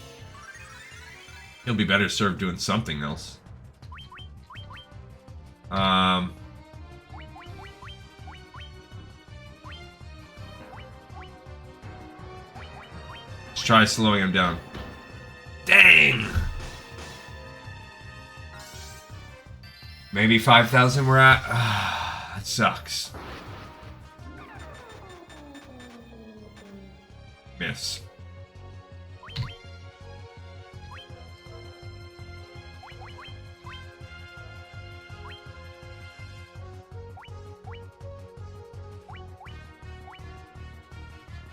[SPEAKER 1] He'll be better served doing something else. Let's try slowing him down. Dang! Maybe 5,000 we're at? That sucks. Miss.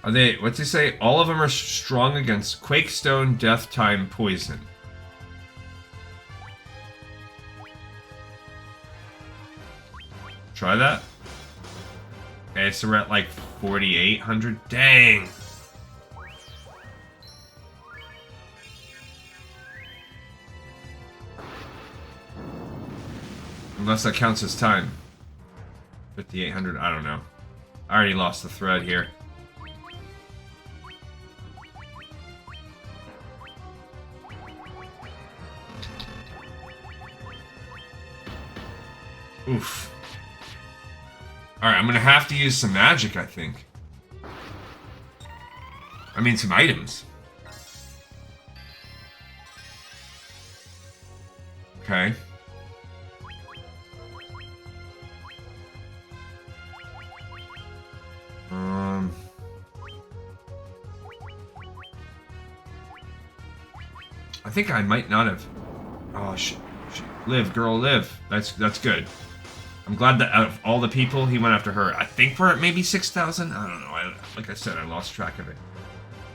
[SPEAKER 1] Are they, what's he say? All of them are strong against Quake Stone, Death Time, Poison. Try that. Okay, so we're at like 4,800. Dang! Unless that counts as time. 5,800, I don't know. I already lost the thread here. Oof. Alright, I'm gonna have to use some magic, I think. I mean, some items. Okay. I think I might not have. Oh shit! Live, girl, live. That's good. I'm glad that out of all the people, he went after her. I think we're at maybe 6,000. I don't know. Like I said, I lost track of it.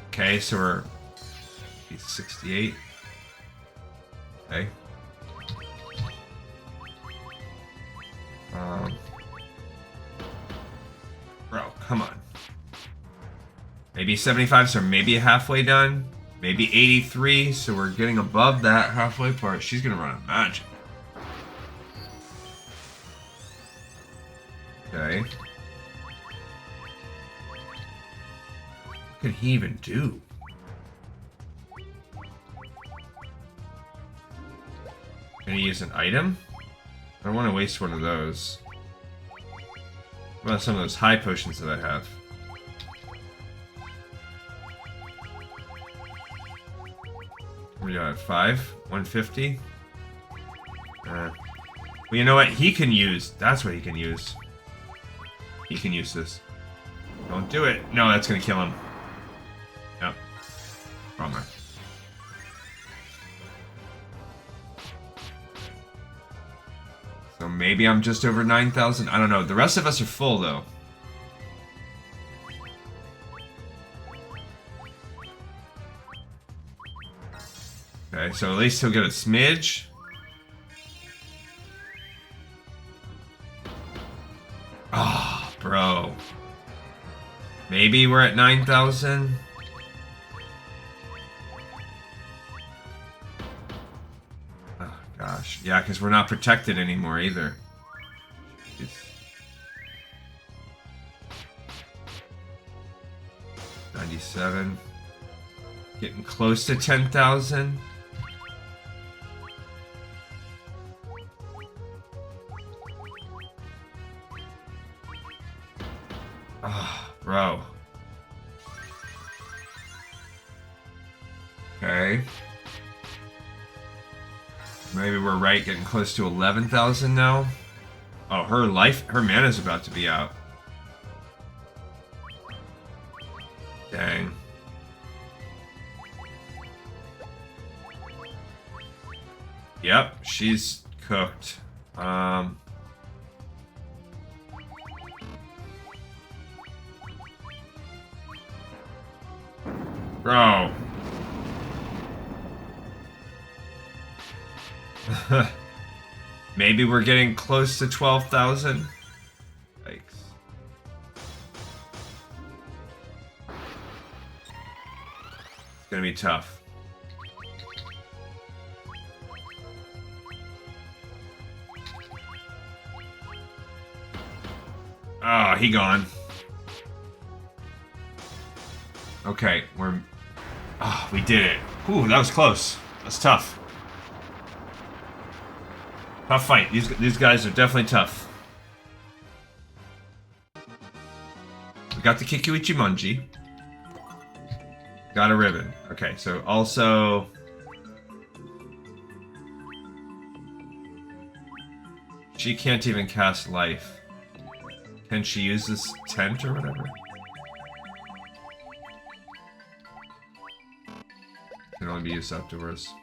[SPEAKER 1] Okay, so we're 68. Okay. Bro, come on. Maybe 75, so maybe halfway done. Maybe 83, so we're getting above that halfway part. She's gonna run a magic. Okay. What can he even do? Can he use an item? I don't want to waste one of those. What about some of those high potions that I have? What do you have? 5? 150? Well, you know what? He can use. That's what he can use. He can use this. Don't do it. No, that's gonna kill him. Yep. Bummer. So maybe I'm just over 9,000. I don't know. The rest of us are full though. Okay, so at least he'll get a smidge. Ah, oh, bro. Maybe we're at 9,000. Oh, gosh. Yeah, because we're not protected anymore either. Jeez. 97. Getting close to 10,000. Bro. Okay. Maybe we're right, getting close to 11,000 now. Oh, her mana's about to be out. Dang. Yep, she's cooked. Bro. Maybe we're getting close to 12,000. Yikes. It's gonna be tough. Oh, he gone. Okay, we're... Oh, we did it. Ooh, that was close. That's tough. Tough fight. These guys are definitely tough. We got the Kikuichi Munji. Got a ribbon. Okay, so also... She can't even cast life. Can she use this tent or whatever? Can only be used afterwards.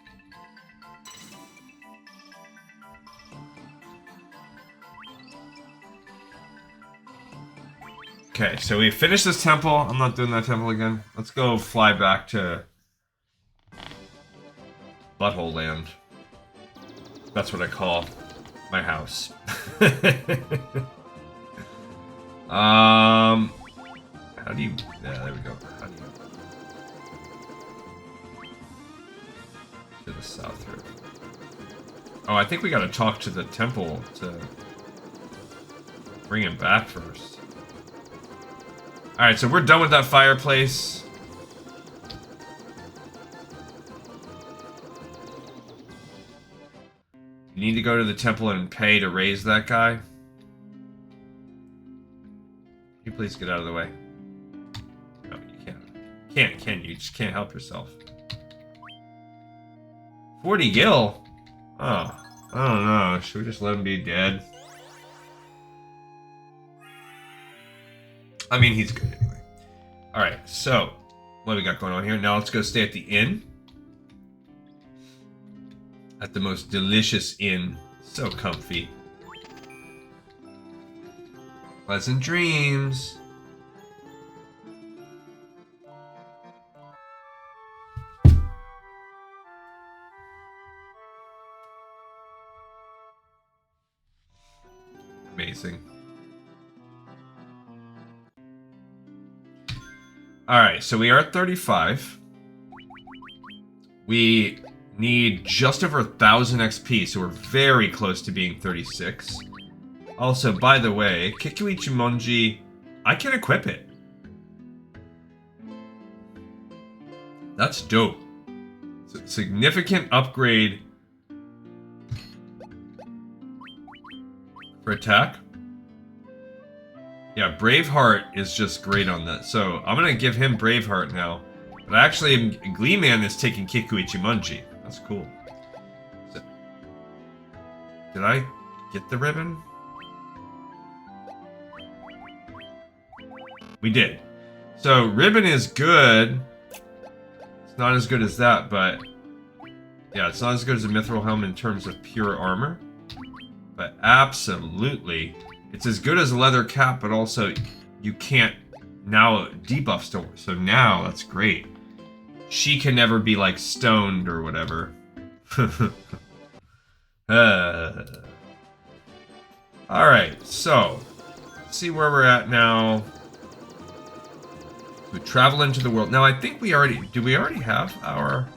[SPEAKER 1] Okay, so we finished this temple. I'm not doing that temple again. Let's go fly back to Butthole Land. That's what I call my house. How do you... Yeah, there we go. How do you... To the south here. Oh, I think we gotta talk to the temple to bring him back first. Alright, so we're done with that fireplace. You need to go to the temple and pay to raise that guy. Can you please get out of the way? No, you can't. Can you? You just can't help yourself. 40 gil? Oh, I don't know. Should we just let him be dead? I mean, he's good anyway. Alright, so, what do we got going on here? Now let's go stay at the inn. at the most delicious inn. So comfy. Pleasant dreams. Amazing. Alright, so we are at 35. We need just over 1,000 XP, so we're very close to being 36. Also, by the way, Kikuichimonji, I can equip it. That's dope. It's a significant upgrade for attack. Yeah, Braveheart is just great on that. So I'm gonna give him Braveheart now. But actually, Gleeman is taking Kikuichimonji. That's cool. So, did I get the ribbon? We did. So ribbon is good. It's not as good as that, but yeah, it's not as good as a Mithril Helm in terms of pure armor. But absolutely, it's as good as a leather cap, but also you can't now debuff store. So now that's great. She can never be like stoned or whatever. Alright, so let's see where we're at now. We travel into the world. Now I think we already, do we already have our,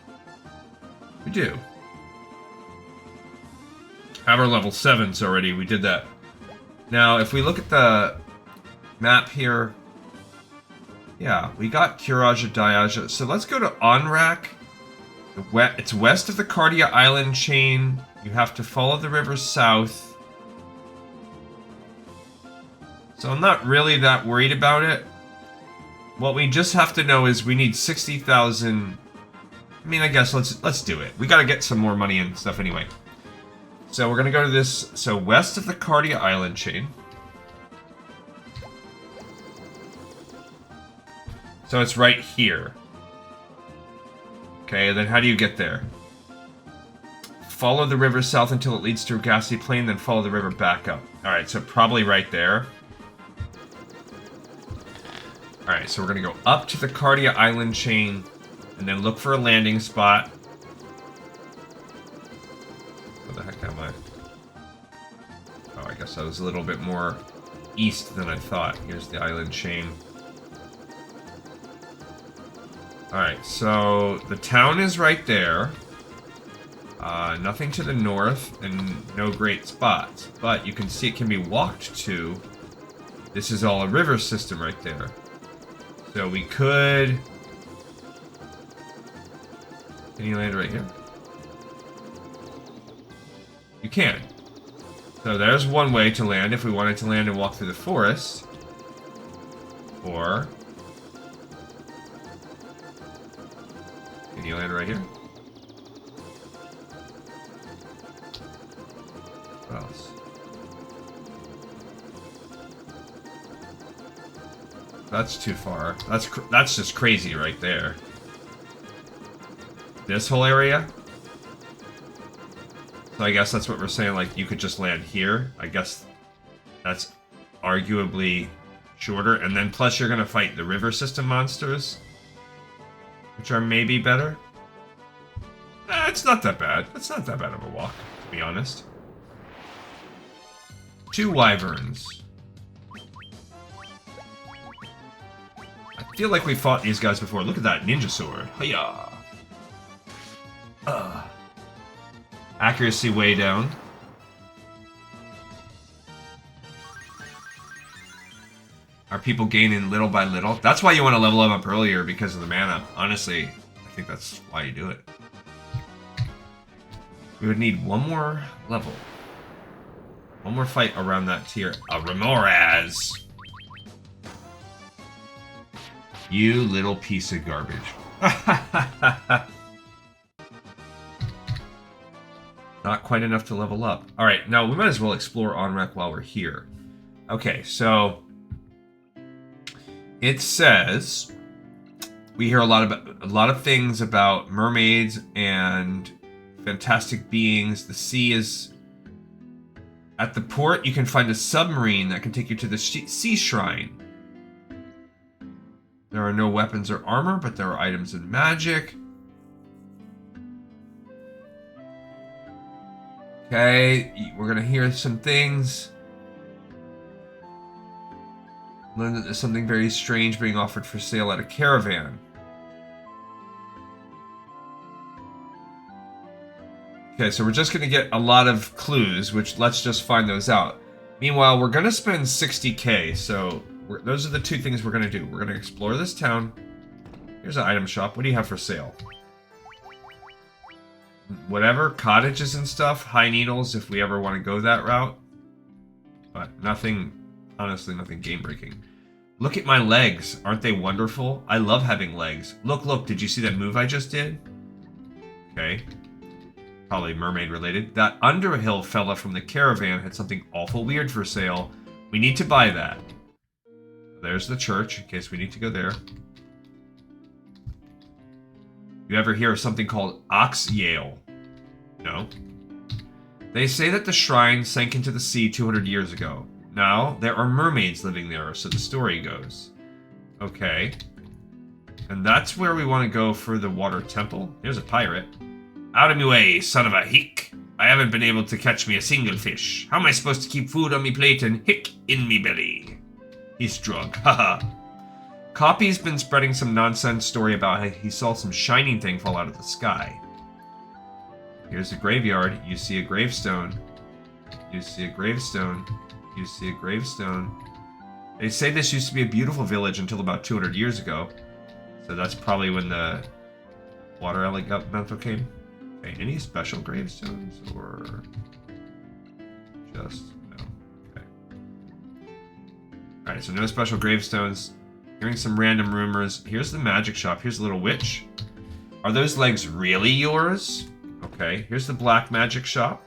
[SPEAKER 1] we do. Have our level 7s already, we did that. Now if we look at the map here, yeah, we got Kuraja Diaja. So let's go to Onrak. It's west of the Cardia Island chain. You have to follow the river south. So I'm not really that worried about it. What we just have to know is we need 60,000. I mean, I guess let's do it. We gotta get some more money and stuff anyway. So we're gonna go to this. So west of the Cardia Island chain. So it's right here. Okay, then how do you get there? Follow the river south until it leads to a grassy plain, then follow the river back up. Alright, so probably right there. Alright, so we're gonna go up to the Cardia Island chain, and then look for a landing spot. Where the heck am I? Oh, I guess I was a little bit more east than I thought. Here's the island chain. Alright, so the town is right there. Nothing to the north, and no great spots. But you can see it can be walked to. This is all a river system right there. So we could... Can you land right here? You can. So there's one way to land if we wanted to land and walk through the forest. Or... Can you land right here? What else? That's too far. That's just crazy right there. This whole area? So I guess that's what we're saying, like, you could just land here. I guess that's arguably shorter. And then plus you're gonna fight the river system monsters, which are maybe better. It's not that bad. It's not that bad of a walk, to be honest. 2 wyverns. I feel like we fought these guys before. Look at that ninja sword. Hiya! Accuracy way down. Are people gaining little by little? That's why you want to level them up earlier, because of the mana. Honestly, I think that's why you do it. We would need one more level. One more fight around that tier. Remoraz! You little piece of garbage. Not quite enough to level up. Alright, now we might as well explore Onrak while we're here. Okay, so... It says... We hear a lot of things about mermaids and fantastic beings. The sea is... At the port, you can find a submarine that can take you to the sea shrine. There are no weapons or armor, but there are items and magic. Okay, we're gonna hear some things. Learn that there's something very strange being offered for sale at a caravan. Okay, so we're just gonna get a lot of clues, which let's just find those out. Meanwhile, we're gonna spend 60k, so those are the two things we're gonna do. We're gonna explore this town. Here's an item shop. What do you have for sale? Whatever, cottages and stuff, high needles if we ever want to go that route. But nothing, honestly, nothing game-breaking. Look at my legs. Aren't they wonderful? I love having legs. Look, did you see that move I just did? Okay. Probably mermaid related. That Underhill fella from the caravan had something awful weird for sale. We need to buy that. There's the church, in case we need to go there. You ever hear of something called Ox Yale? No. They say that the shrine sank into the sea 200 years ago. Now, there are mermaids living there, so the story goes. Okay. And that's where we want to go for the water temple. There's a pirate. Out of me way, son of a hick. I haven't been able to catch me a single fish. How am I supposed to keep food on me plate and hick in me belly? He's drunk, haha. Copy's been spreading some nonsense story about how he saw some shining thing fall out of the sky. Here's a graveyard. You see a gravestone. You see a gravestone. You see a gravestone. They say this used to be a beautiful village until about 200 years ago. So that's probably when the water elemental came. Okay, any special gravestones or just no? Okay. Alright, so no special gravestones. Hearing some random rumors. Here's the magic shop. Here's the little witch. Are those legs really yours? Okay, here's the black magic shop.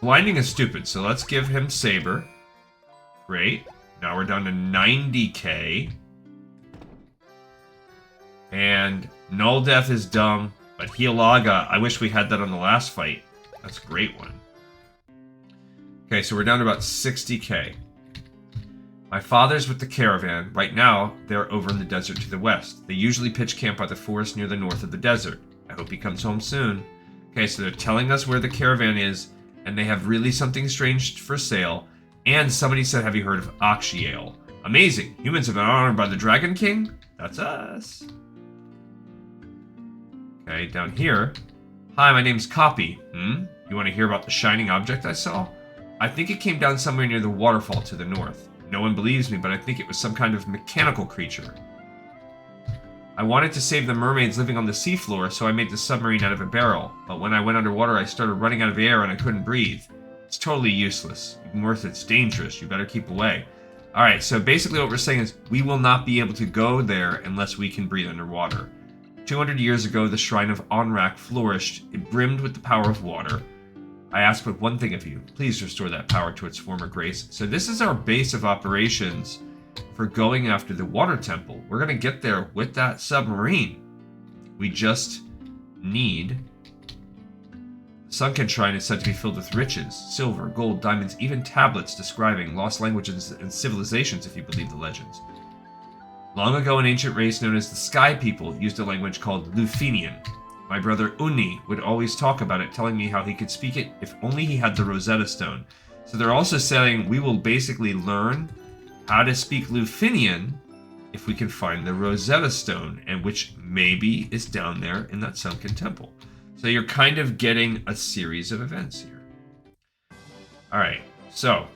[SPEAKER 1] Blinding is stupid, so let's give him Saber. Great. Now we're down to 90k. And Null Death is dumb, but Healaga, I wish we had that on the last fight. That's a great one. Okay, so we're down to about 60k. My father's with the caravan. Right now, they're over in the desert to the west. They usually pitch camp by the forest near the north of the desert. I hope he comes home soon. Okay, so they're telling us where the caravan is, and they have really something strange for sale. And somebody said, have you heard of Oxyale? Amazing! Humans have been honored by the Dragon King? That's us. Okay, down here. Hi, my name's Copy. You want to hear about the shining object I saw? I think it came down somewhere near the waterfall to the north. No one believes me, but I think it was some kind of mechanical creature. I wanted to save the mermaids living on the seafloor, so I made the submarine out of a barrel. But when I went underwater, I started running out of air and I couldn't breathe. It's totally useless. Even worse, it's dangerous. You better keep away. Alright, so basically what we're saying is we will not be able to go there unless we can breathe underwater. 200 years ago, the Shrine of Onrak flourished. It brimmed with the power of water. I ask but one thing of you. Please restore that power to its former grace. So this is our base of operations for going after the water temple. We're going to get there with that submarine. We just need... The sunken shrine is said to be filled with riches, silver, gold, diamonds, even tablets describing lost languages and civilizations, if you believe the legends. Long ago, an ancient race known as the Sky People used a language called Lufenian. My brother Uni would always talk about it, telling me how he could speak it if only he had the Rosetta Stone. So they're also saying we will basically learn how to speak Lufenian if we can find the Rosetta Stone, and which maybe is down there in that sunken temple. So you're kind of getting a series of events here. Alright, so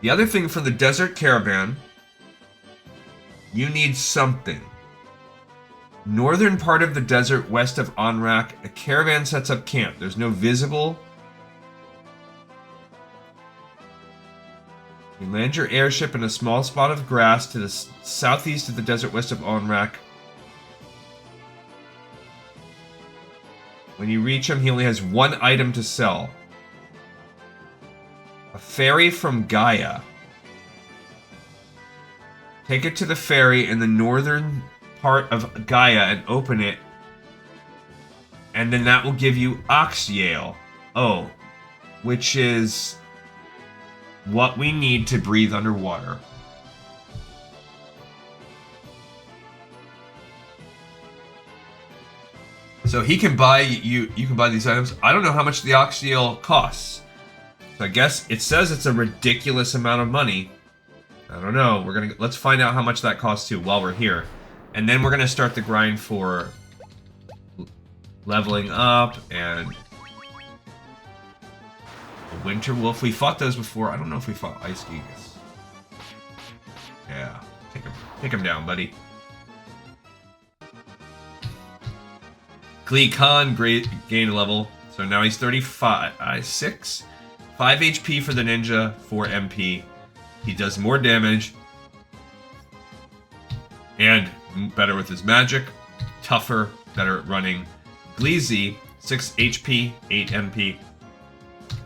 [SPEAKER 1] the other thing for the desert caravan, you need something. Northern part of the desert west of Onrak, a caravan sets up camp. There's no visible. You land your airship in a small spot of grass to the southeast of the desert west of Onrak. When you reach him, he only has one item to sell. A ferry from Gaia. Take it to the ferry in the northern Heart of Gaia and open it. And then that will give you Oxyale. Oh, which is what we need to breathe underwater. So he can buy you can buy these items. I don't know how much the Oxyale costs. So I guess it says it's a ridiculous amount of money. I don't know. Let's find out how much that costs too while we're here. And then we're gonna start the grind for leveling up and a Winter Wolf. We fought those before. I don't know if we fought Ice Gigas. Yeah, take him down, buddy. Glee Khan gained a level, so now he's 6. 5 HP for the ninja, 4 MP. He does more damage. And better with his magic. Tougher, better at running. Gleezy, 6 HP, 8 MP.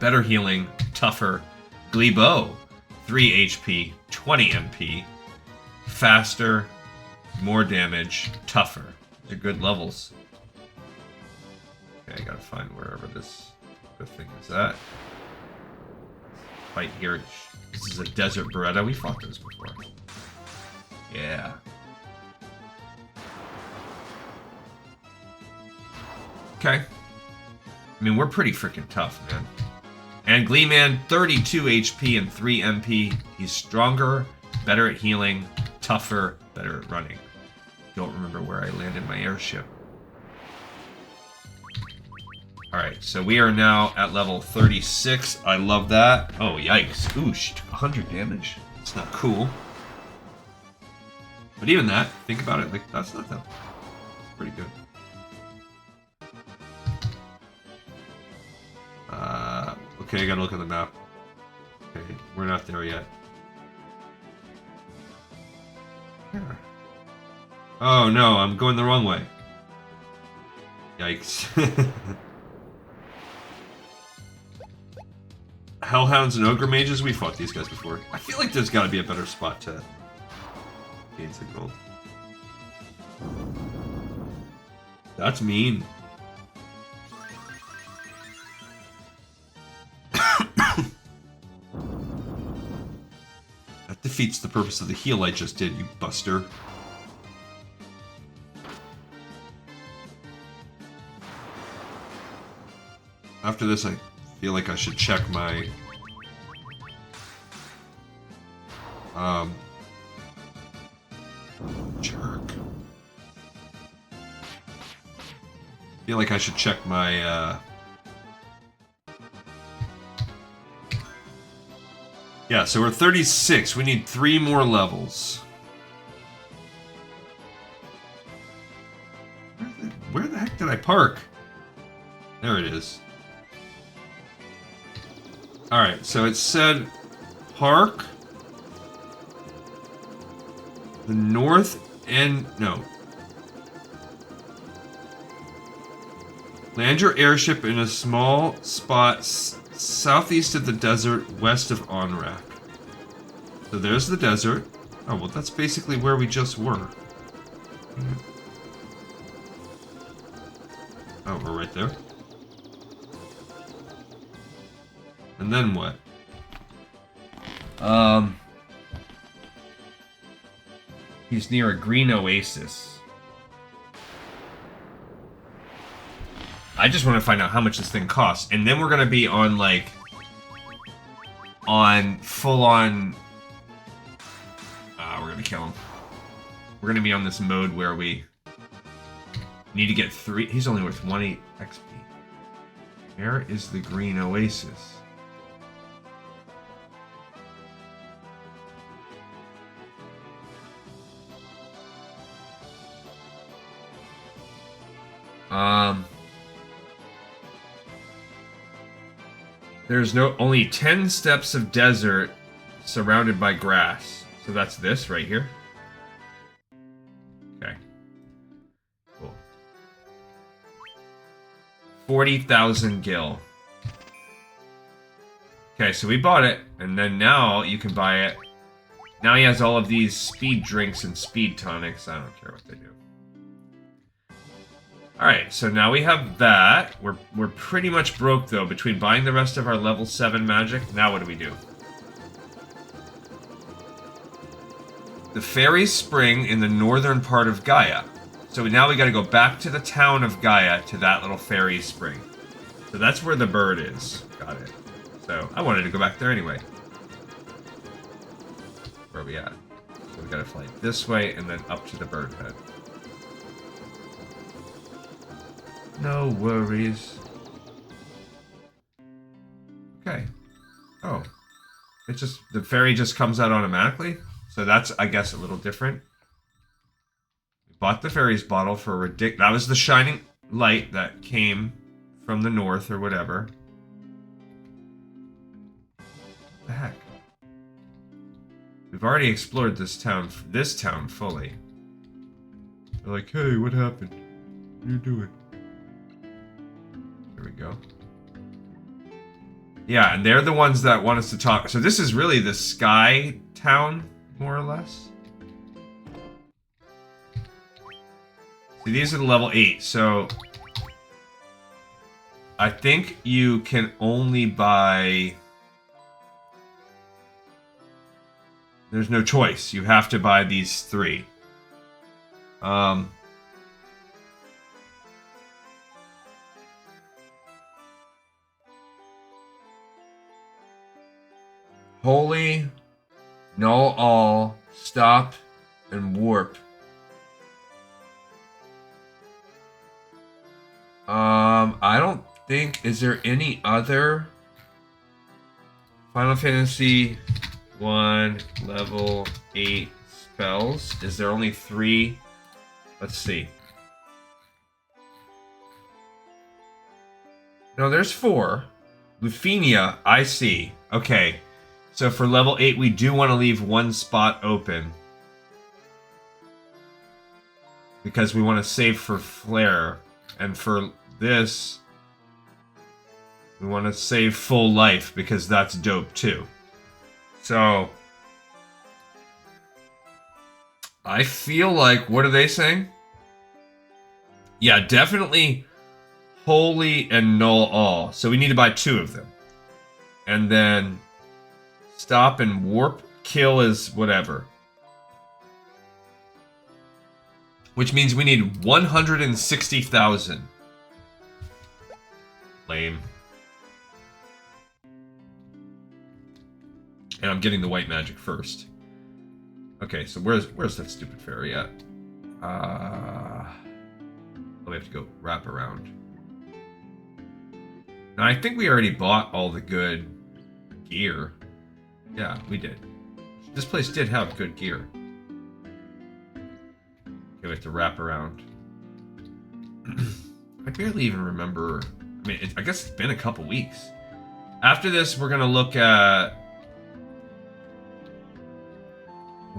[SPEAKER 1] Better healing, tougher. Gleebo, 3 HP, 20 MP. Faster, more damage, tougher. They're good levels. Okay, I gotta find wherever this thing is at. Fight here. This is a desert Beretta. We fought those before. Yeah. Okay. I mean, we're pretty freaking tough, man. And Gleeman, 32 HP and 3 MP. He's stronger, better at healing, tougher, better at running. Don't remember where I landed my airship. Alright, so we are now at level 36. I love that. Oh, yikes. Ooh, she took 100 damage. It's not cool. But even that, think about it, like, that's not that. It's pretty good. Okay, I gotta look at the map. Okay, we're not there yet. Yeah. Oh no, I'm going the wrong way. Yikes. Hellhounds and Ogre Mages, we fought these guys before. I feel like there's gotta be a better spot to gain some gold. That's mean. That defeats the purpose of the heal I just did, you buster. After this, I feel like I should check my... jerk. I feel like I should check my, Yeah, so we're 36. We need 3 more levels. Where the heck did I park? There it is. Alright, so it said park the north end. No. Land your airship in a small spot southeast of the desert, west of Onrak. So there's the desert. Oh, well, that's basically where we just were. Oh, we're right there. And then what? He's near a green oasis. I just want to find out how much this thing costs. And then we're going to be on, like... on full-on... we're going to kill him. We're going to be on this mode where we... need to get 3... He's only worth 1 XP. Where is the green oasis? There's only 10 steps of desert surrounded by grass. So that's this right here. Okay. Cool. 40,000 gil. Okay, so we bought it, and then now you can buy it. Now he has all of these speed drinks and speed tonics. I don't care what they do. Alright, so now we have that. We're pretty much broke, though, between buying the rest of our level 7 magic. Now what do we do? The Fairy Spring in the northern part of Gaia. So now we gotta go back to the town of Gaia to that little Fairy Spring. So that's where the bird is. Got it. So I wanted to go back there anyway. Where are we at? So we gotta fly this way and then up to the bird head. No worries. Okay. Oh. The fairy just comes out automatically? So that's, I guess, a little different. We bought the fairy's bottle for a ridiculous... That was the shining light that came from the north or whatever. What the heck? We've already explored this town fully. They're like, hey, what happened? What are you doing? There we go. Yeah, and they're the ones that want us to talk. So this is really the sky town, more or less. See, these are the level 8, so... I think you can only buy... There's no choice. You have to buy these 3. Holy, null all, stop, and warp. I don't think... Is there any other Final Fantasy 1 level 8 spells? Is there only 3? Let's see. No, there's 4. Lufenia, I see. Okay. So for level 8, we do want to leave 1 spot open. Because we want to save for Flare. And for this, we want to save full life because that's dope too. So, I feel like, what are they saying? Yeah, definitely Holy and Null All. So we need to buy 2 of them. And then Stop and Warp. Kill is whatever. Which means we need 160,000. Lame. And I'm getting the white magic first. Okay, so where's that stupid fairy at? We have to go wrap around. Now, I think we already bought all the good gear. Yeah, we did. This place did have good gear. Okay, we have to wrap around. I barely even remember... I mean, I guess it's been a couple weeks. After this, we're going to look at...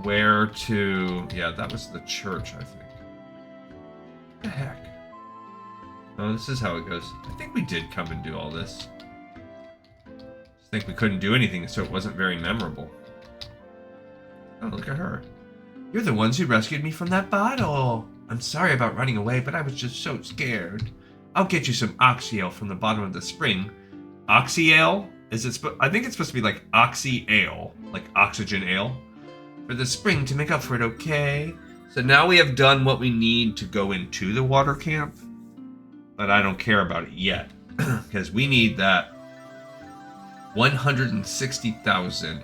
[SPEAKER 1] where to... Yeah, that was the church, I think. What the heck? Oh, this is how it goes. I think we did come and do all this. I think we couldn't do anything, so it wasn't very memorable. Oh, look at her. You're the ones who rescued me from that bottle. I'm sorry about running away, but I was just so scared. I'll get you some oxyale from the bottom of the spring. Oxyale? I think it's supposed to be like oxy ale, like oxygen ale. For the spring to make up for it, okay? So now we have done what we need to go into the water camp. But I don't care about it yet. Because we need that 160,000.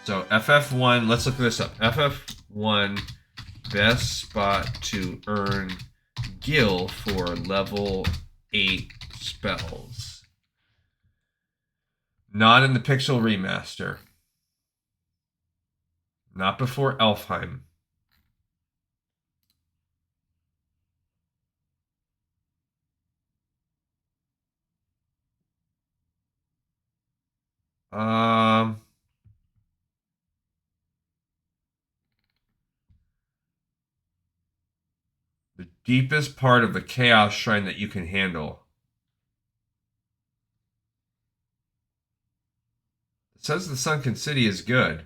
[SPEAKER 1] So FF1, let's look this up. FF1, best spot to earn Gil for level 8 spells. Not in the Pixel Remaster. Not before Elfheim. The deepest part of the Chaos Shrine that you can handle. It says the Sunken City is good.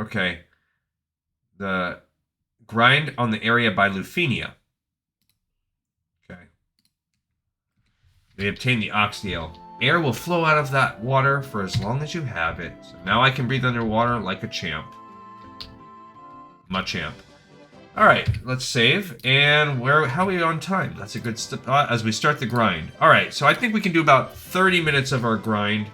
[SPEAKER 1] Okay. The grind on the area by Lufenia. Okay. We obtain the Oxyale. Air will flow out of that water for as long as you have it. So now I can breathe underwater like a champ. My champ. Alright, let's save. And how are we on time? That's a good step as we start the grind. Alright, so I think we can do about 30 minutes of our grind.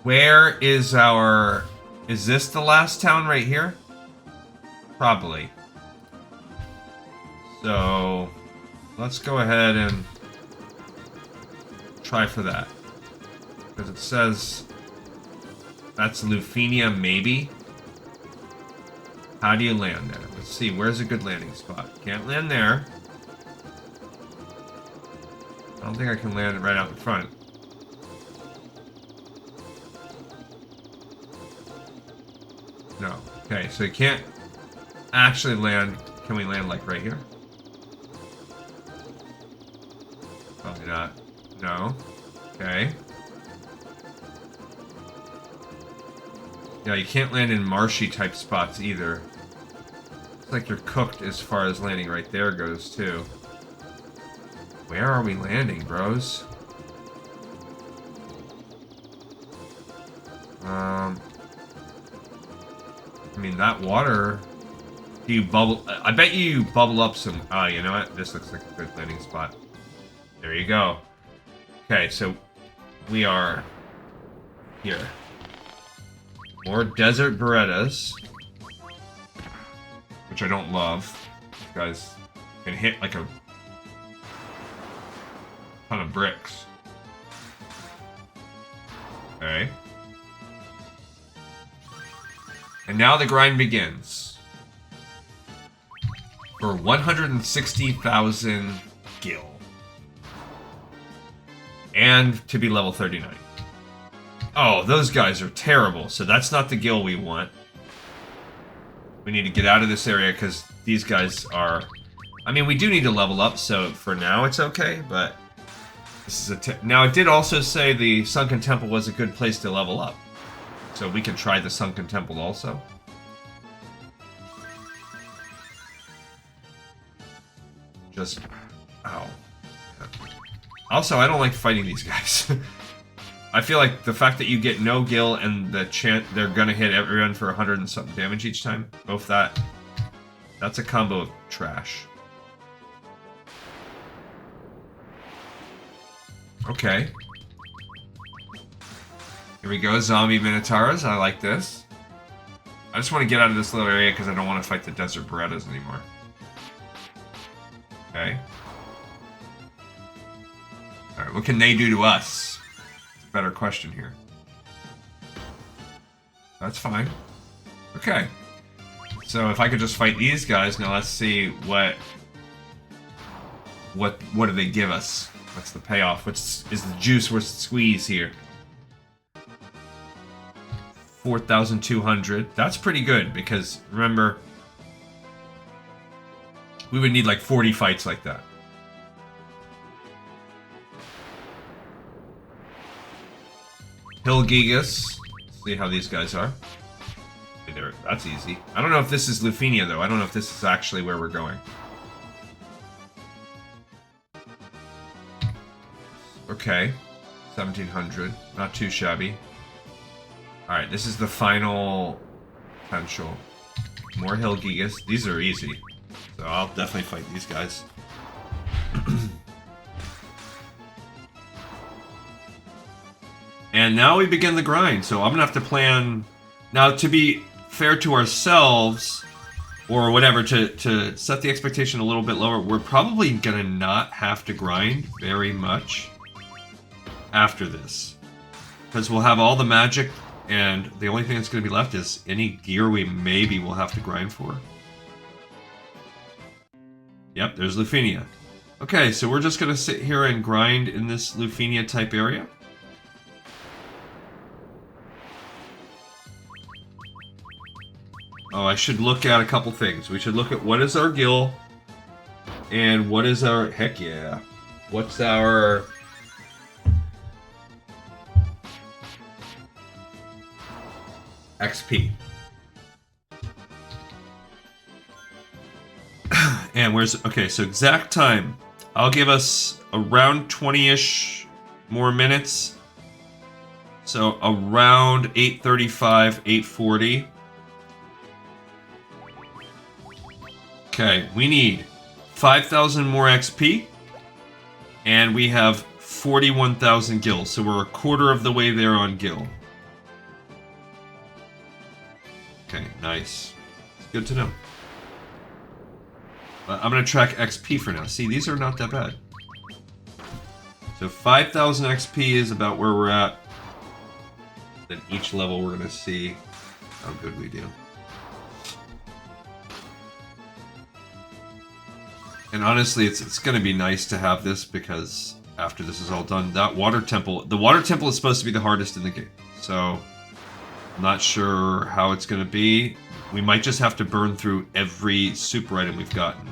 [SPEAKER 1] Where is our... Is this the last town right here? Probably. So, let's go ahead and try for that. Because it says that's Lufenia, maybe. How do you land there? Let's see, where's a good landing spot? Can't land there. I don't think I can land it right out in front. No. Okay, so you can't actually land. Can we land like right here? Probably not. No. Okay. Yeah, you can't land in marshy type spots either. It's like you're cooked as far as landing right there goes too. Where are we landing, bros? I mean, that water... Do you bubble... I bet you bubble up some... Oh, you know what? This looks like a good landing spot. There you go. Okay, so we are here. More desert Berettas. Which I don't love. These guys can hit like a ton of bricks. Okay. And now the grind begins. For 160,000 gil. And to be level 39. Oh, those guys are terrible. So that's not the gil we want. We need to get out of this area because these guys are... I mean, we do need to level up, so for now it's okay, but... This is now, it did also say the Sunken Temple was a good place to level up. So we can try the Sunken Temple also. Just... Ow. Also, I don't like fighting these guys. I feel like the fact that you get no gil and the chance they're gonna hit everyone for 100 and something damage each time, both that's a combo of trash. Okay. Here we go, zombie Minotaurs. I like this. I just want to get out of this little area because I don't want to fight the desert Berettas anymore. Okay. Alright, what can they do to us? It's a better question here. That's fine. Okay. So if I could just fight these guys, now let's see what do they give us? What's the payoff? Is the juice worth the squeeze here? 4,200. That's pretty good because remember, we would need like 40 fights like that. Hillgigas. See how these guys are. There, that's easy. I don't know if this is Lufenia though. I don't know if this is actually where we're going. Okay. 1,700. Not too shabby. Alright, this is the final potential. More Hillgigas. These are easy. So I'll definitely fight these guys. And now we begin the grind. So I'm going to have to plan... Now, to be fair to ourselves, or whatever, to set the expectation a little bit lower, we're probably going to not have to grind very much after this. Because we'll have all the magic, and the only thing that's going to be left is any gear we maybe will have to grind for. Yep, there's Lufenia. Okay, so we're just going to sit here and grind in this Lufenia type area. Oh, I should look at a couple things. We should look at what is our gil, and what is our... Heck yeah. What's our... XP. And where's... Okay, so exact time. I'll give us around 20-ish more minutes. So around 8:35, 8:40. Okay, we need 5,000 more XP. And we have 41,000 gil. So we're a quarter of the way there on gil. Okay, nice. It's good to know. I'm going to track XP for now. See, these are not that bad. So 5,000 XP is about where we're at. Then each level we're going to see how good we do. And honestly, it's going to be nice to have this because after this is all done, that water temple... The water temple is supposed to be the hardest in the game. So I'm not sure how it's going to be. We might just have to burn through every super item we've gotten.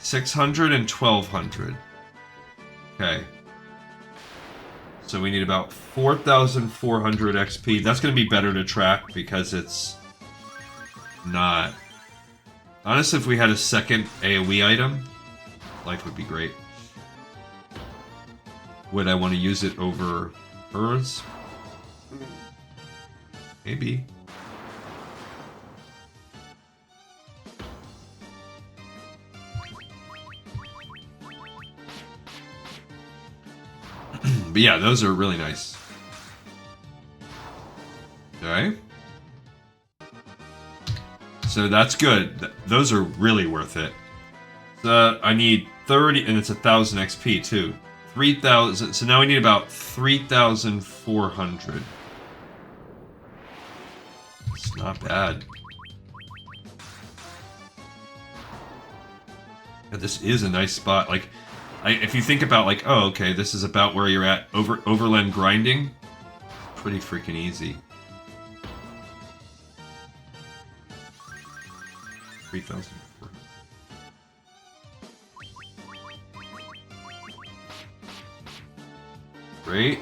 [SPEAKER 1] 600 and 1,200. Okay. So we need about 4,400 XP. That's going to be better to track because it's not... Honestly, if we had a second AoE item, life would be great. Would I want to use it over hers? Maybe. But yeah, those are really nice. Okay. So that's good. Those are really worth it. So I need 30, and it's 1,000 XP too. 3,000. So now we need about 3,400. It's not bad. Yeah, this is a nice spot. Like, if you think about like, oh, okay, this is about where you're at overland grinding. Pretty freaking easy. 3,400. Great.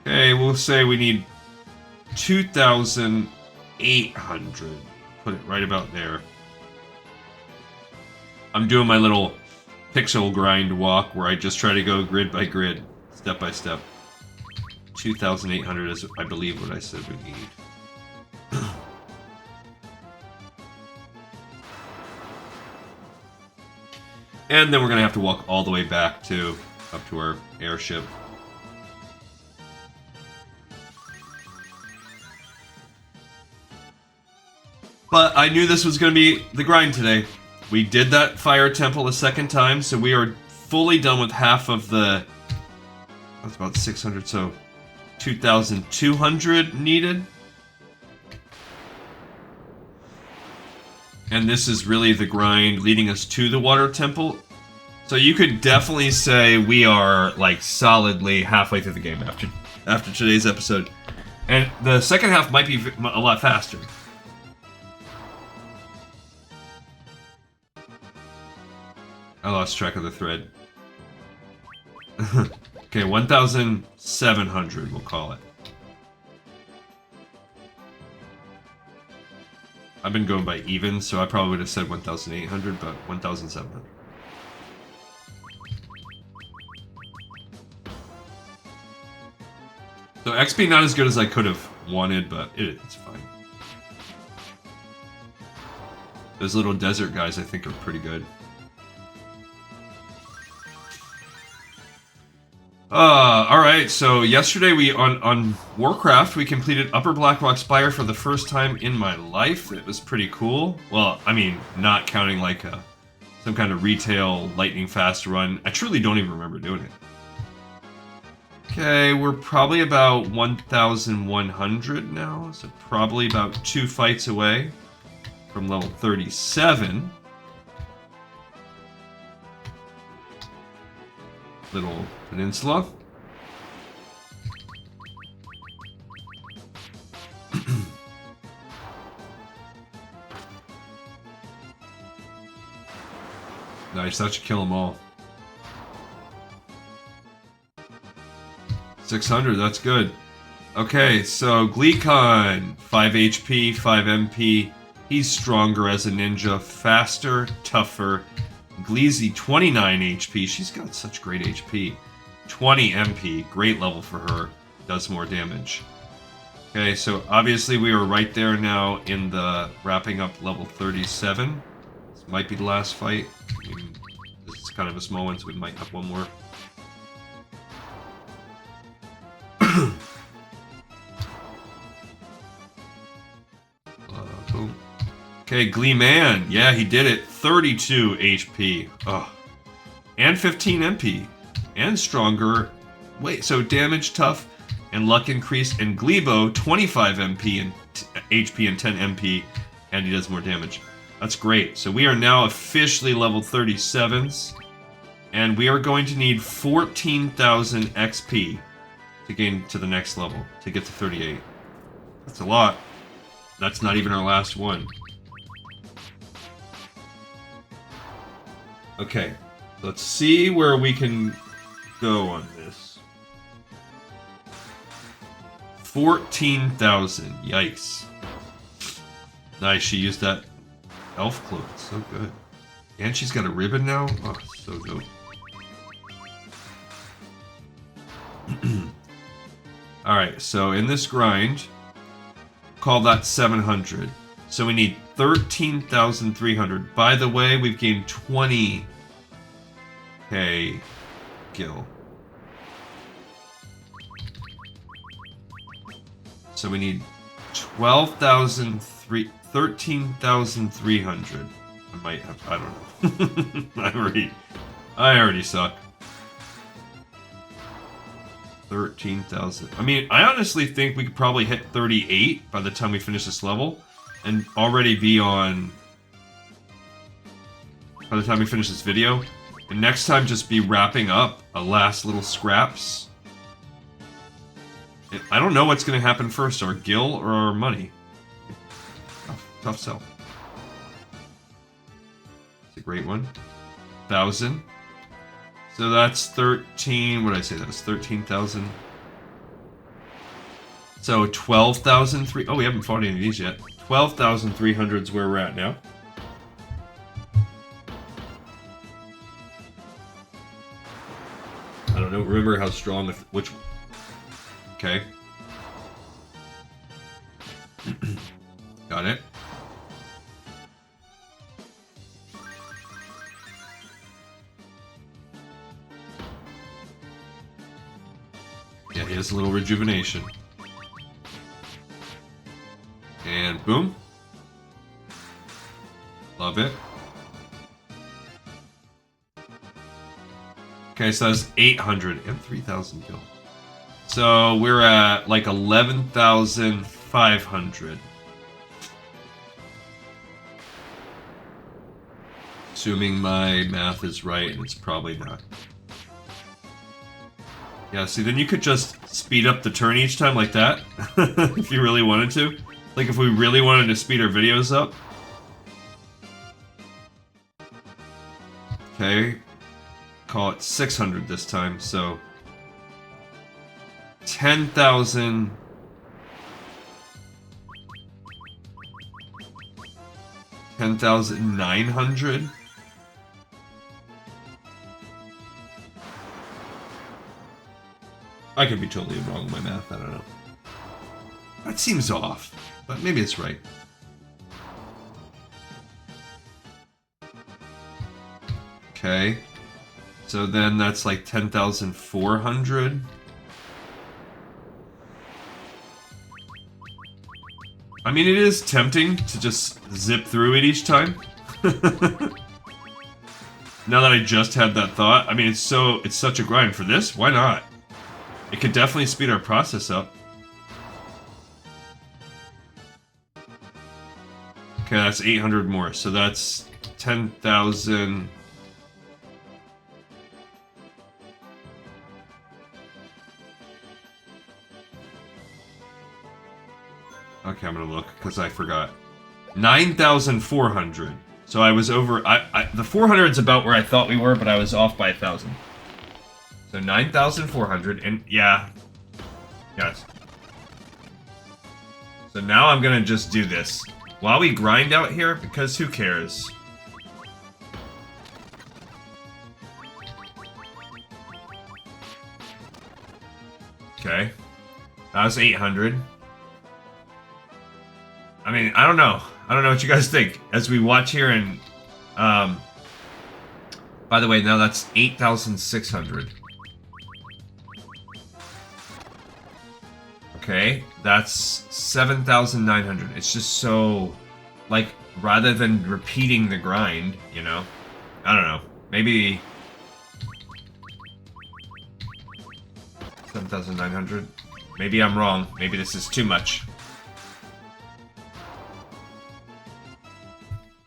[SPEAKER 1] Okay, we'll say we need 2,800. Put it right about there. I'm doing my little pixel grind walk where I just try to go grid by grid, step by step. 2,800 is, I believe, what I said we need. And then we're going to have to walk all the way back up to our airship. But I knew this was going to be the grind today. We did that fire temple a second time, so we are fully done with half of the... That's about 600, so 2,200 needed. And this is really the grind leading us to the water temple. So you could definitely say we are like solidly halfway through the game after today's episode. And the second half might be a lot faster. I lost track of the thread. Okay, 1,700 we'll call it. I've been going by even, so I probably would have said 1,800, but 1,700. So XP not as good as I could have wanted, but it's fine. Those little desert guys I think are pretty good. Alright, so yesterday on Warcraft, we completed Upper Blackrock Spire for the first time in my life. It was pretty cool. Well, I mean, not counting like some kind of retail lightning fast run. I truly don't even remember doing it. Okay, we're probably about 1,100 now, so probably about 2 fights away from level 37. Little peninsula. Nice, that should kill them all. 600, that's good. Okay, so Gleekon, 5 HP, 5 MP. He's stronger as a ninja, faster, tougher. Gleezy, 29 HP. She's got such great HP. 20 MP, great level for her. Does more damage. Okay, so obviously we are right there now in the wrapping up level 37. This might be the last fight. I mean, this is kind of a small one, so we might have one more. Boom. Okay, Gleeman. Yeah, he did it. 32 HP. Oh. And 15 MP. And stronger. Wait, so damage, tough, and luck increased. And Glebo, 25 MP and HP and 10 MP. And he does more damage. That's great. So we are now officially level 37s. And we are going to need 14,000 XP to gain to the next level. To get to 38. That's a lot. That's not even our last one. Okay, let's see where we can go on this. 14,000, yikes. Nice, she used that elf cloak, so good. And she's got a ribbon now? Oh, so dope. Alright, so in this grind, call that 700. So we need 13,300. By the way, we've gained 20k gil. So we need 13,300. I might have, I don't know. I already suck. 13,000. I mean, I honestly think we could probably hit 38 by the time we finish this level. And already be on... by the time we finish this video. And next time just be wrapping up a last little scraps. I don't know what's going to happen first, our gil or our money. Tough sell. It's a great one. 1,000. So that's 13... what did I say? That was 13,000. So 12,003... oh, we haven't fought any of these yet. 12,300 is where we're at now. I don't know. Remember how strong... which... okay. Got it. Yeah, he has a little rejuvenation. And boom. Love it. Okay, so that's 800 and 3,000 gil. So we're at like 11,500. Assuming my math is right, and it's probably not. Yeah, see, then you could just speed up the turn each time like that, if you really wanted to. Like, if we really wanted to speed our videos up. Okay. Call it 600 this time, so... 10,000... 10,900? I could be totally wrong with my math, I don't know. That seems off, but maybe it's right. Okay. So then that's like 10,400. I mean, it is tempting to just zip through it each time. Now that I just had that thought, I mean, it's such a grind for this. Why not? It could definitely speed our process up. Okay, that's 800 more, so that's 10,000. Okay, I'm gonna look, because I forgot. 9,400. So I was over... the 400 is about where I thought we were, but I was off by 1,000. So 9,400, and yeah, Yes. So now I'm gonna just do this while we grind out here, because who cares? Okay. That was 800. I mean, I don't know. I don't know what you guys think. As we watch here and... by the way, now that's 8,600. Okay, that's 7,900. It's just so... Like, rather than repeating the grind, you know? I don't know. Maybe... 7,900? Maybe I'm wrong. Maybe this is too much.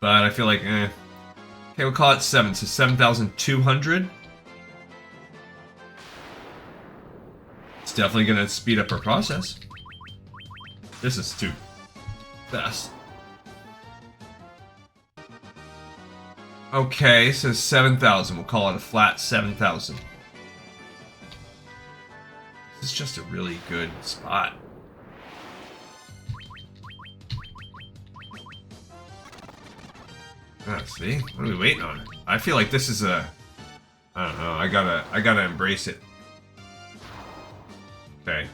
[SPEAKER 1] But I feel like, eh. Okay, we'll call it 7. So 7,200. It's definitely going to speed up our process. This is too fast. Okay, so 7,000. We'll call it a flat 7,000. This is just a really good spot. Ah, see? What are we waiting on? I feel like this is a... I don't know. I gotta embrace it. Okay.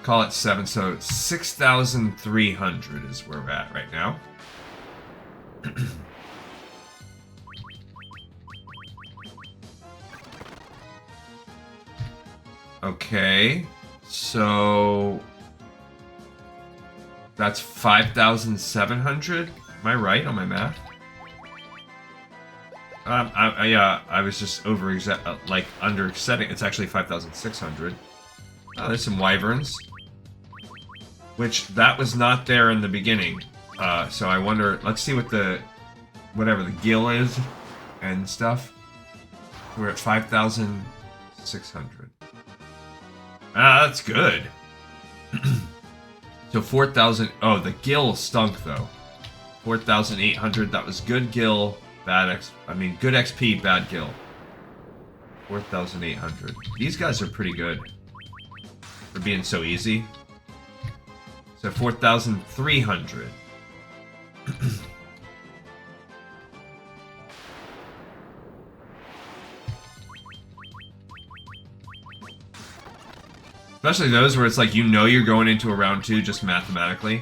[SPEAKER 1] Call it 7, so 6,300 is where we're at right now. Okay, so that's 5,700. Am I right on my math? Yeah, I was just under setting. It's actually 5,600. Oh, there's some wyverns, which that was not there in the beginning. So I wonder. Let's see what whatever the gill is and stuff. We're at 5,600. Ah, that's good. So 4,000. Oh, the gill stunk though. 4,800. That was good gill, good XP, bad gill. 4,800. These guys are pretty good for being so easy. So 4,300. Especially those where it's like, you know, you're going into a round 2 just mathematically.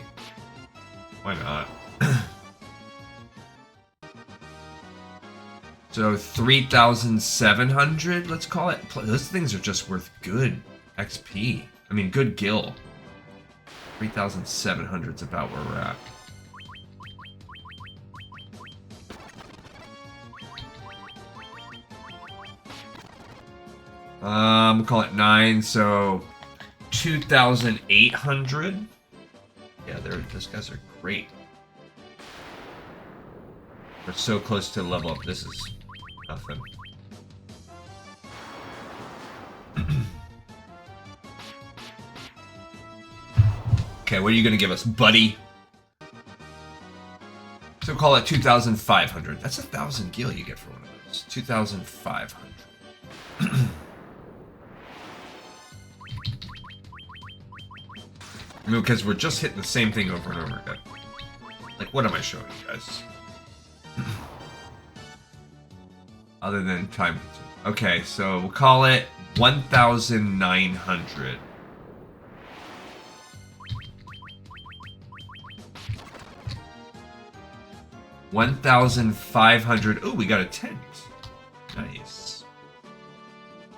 [SPEAKER 1] Why not? So 3,700, let's call it. Those things are just worth good XP. I mean, good gill. 3,700 is about where we're at. We'll call it 9, so 2,800. Yeah, those guys are great. We're so close to level up. This is nothing. Okay, what are you gonna give us, buddy? So call it 2,500. That's 1,000 gil you get for one of those. 2,500. I mean, because we're just hitting the same thing over and over again. Like, what am I showing you guys? Other than time. Okay, so we'll call it 1,900. $1,500. Oh, we got a tent. Nice.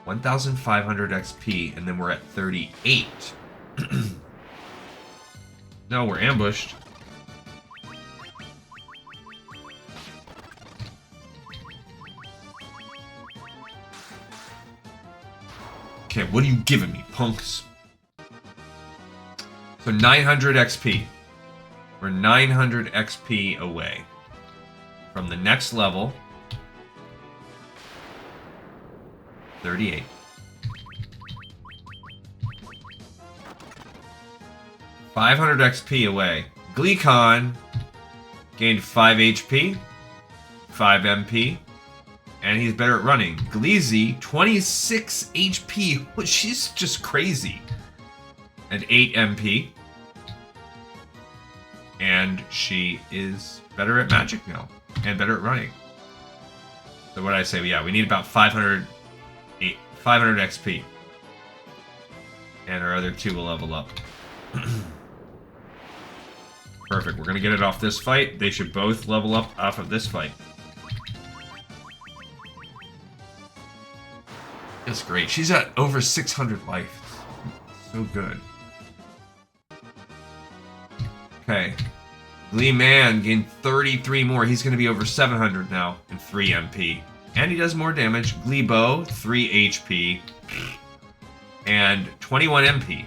[SPEAKER 1] 1,500 XP, and then we're at 38. No, we're ambushed. Okay, what are you giving me, punks? So 900 XP. We're 900 XP away from the next level. 38. $500 XP away. Gleekon gained 5 HP, 5 MP, And he's better at running. Gleezy, 26 HP. Well, she's just crazy. And 8 MP. And she is better at magic now. And better at running. So what did I say? Yeah, we need about 500 XP. And our other two will level up. Perfect. We're going to get it off this fight. They should both level up off of this fight. That's great. She's at over 600 life. So good. Okay. Glee Man gained 33 more. He's going to be over 700 now and 3 MP. And he does more damage. Glee Bow, 3 HP. And 21 MP.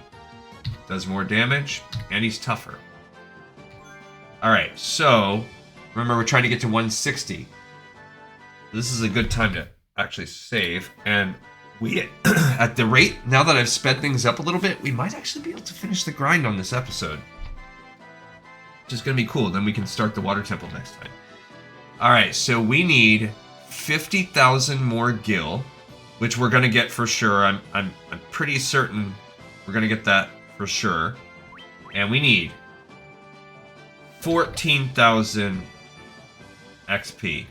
[SPEAKER 1] Does more damage. And he's tougher. Alright, so... Remember, we're trying to get to 160. This is a good time to actually save. And we, at the rate, now that I've sped things up a little bit, we might actually be able to finish the grind on this episode. Which is going to be cool. Then we can start the water temple next time. Alright, so we need 50,000 more gil, which we're going to get for sure. I'm pretty certain we're going to get that for sure. And we need 14,000 XP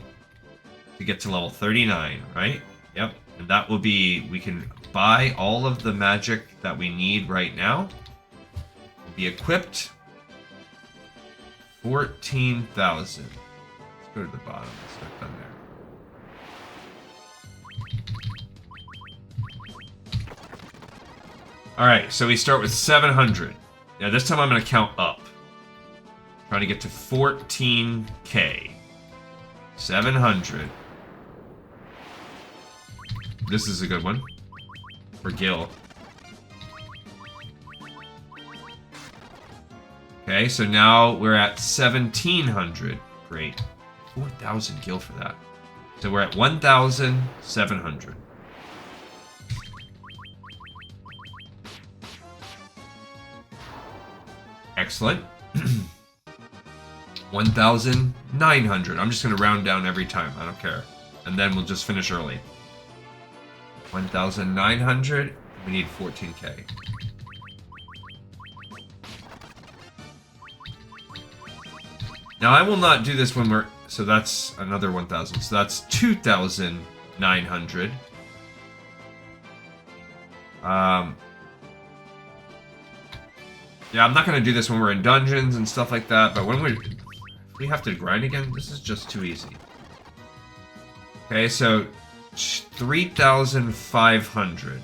[SPEAKER 1] to get to level 39, right? Yep. And that will be, we can buy all of the magic that we need right now. Be equipped. 14,000. Let's go to the bottom. Start down there. Alright, so we start with 700. Yeah, this time I'm going to count up. Trying to get to 14k. 700. This is a good one. For Gil. Okay, so now we're at 1,700. Great. 4,000 gil for that. So we're at 1,700. Excellent. 1,900. I'm just going to round down every time. I don't care. And then we'll just finish early. 1,900. We need 14k. Now, I will not do this when we're... So that's another 1,000. So that's 2,900. Yeah, I'm not going to do this when we're in dungeons and stuff like that, but when we have to grind again, this is just too easy. Okay, so 3,500.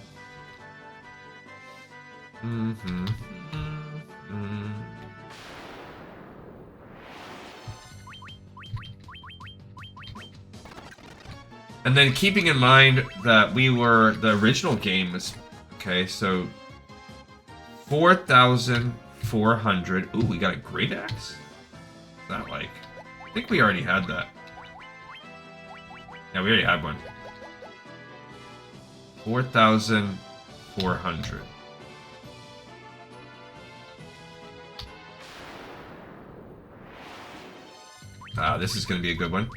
[SPEAKER 1] And then keeping in mind that the original game is, okay, so 4,400. Ooh, we got a great axe? What's that like? I think we already had that. Yeah, we already had one. 4,400. Ah, this is going to be a good one.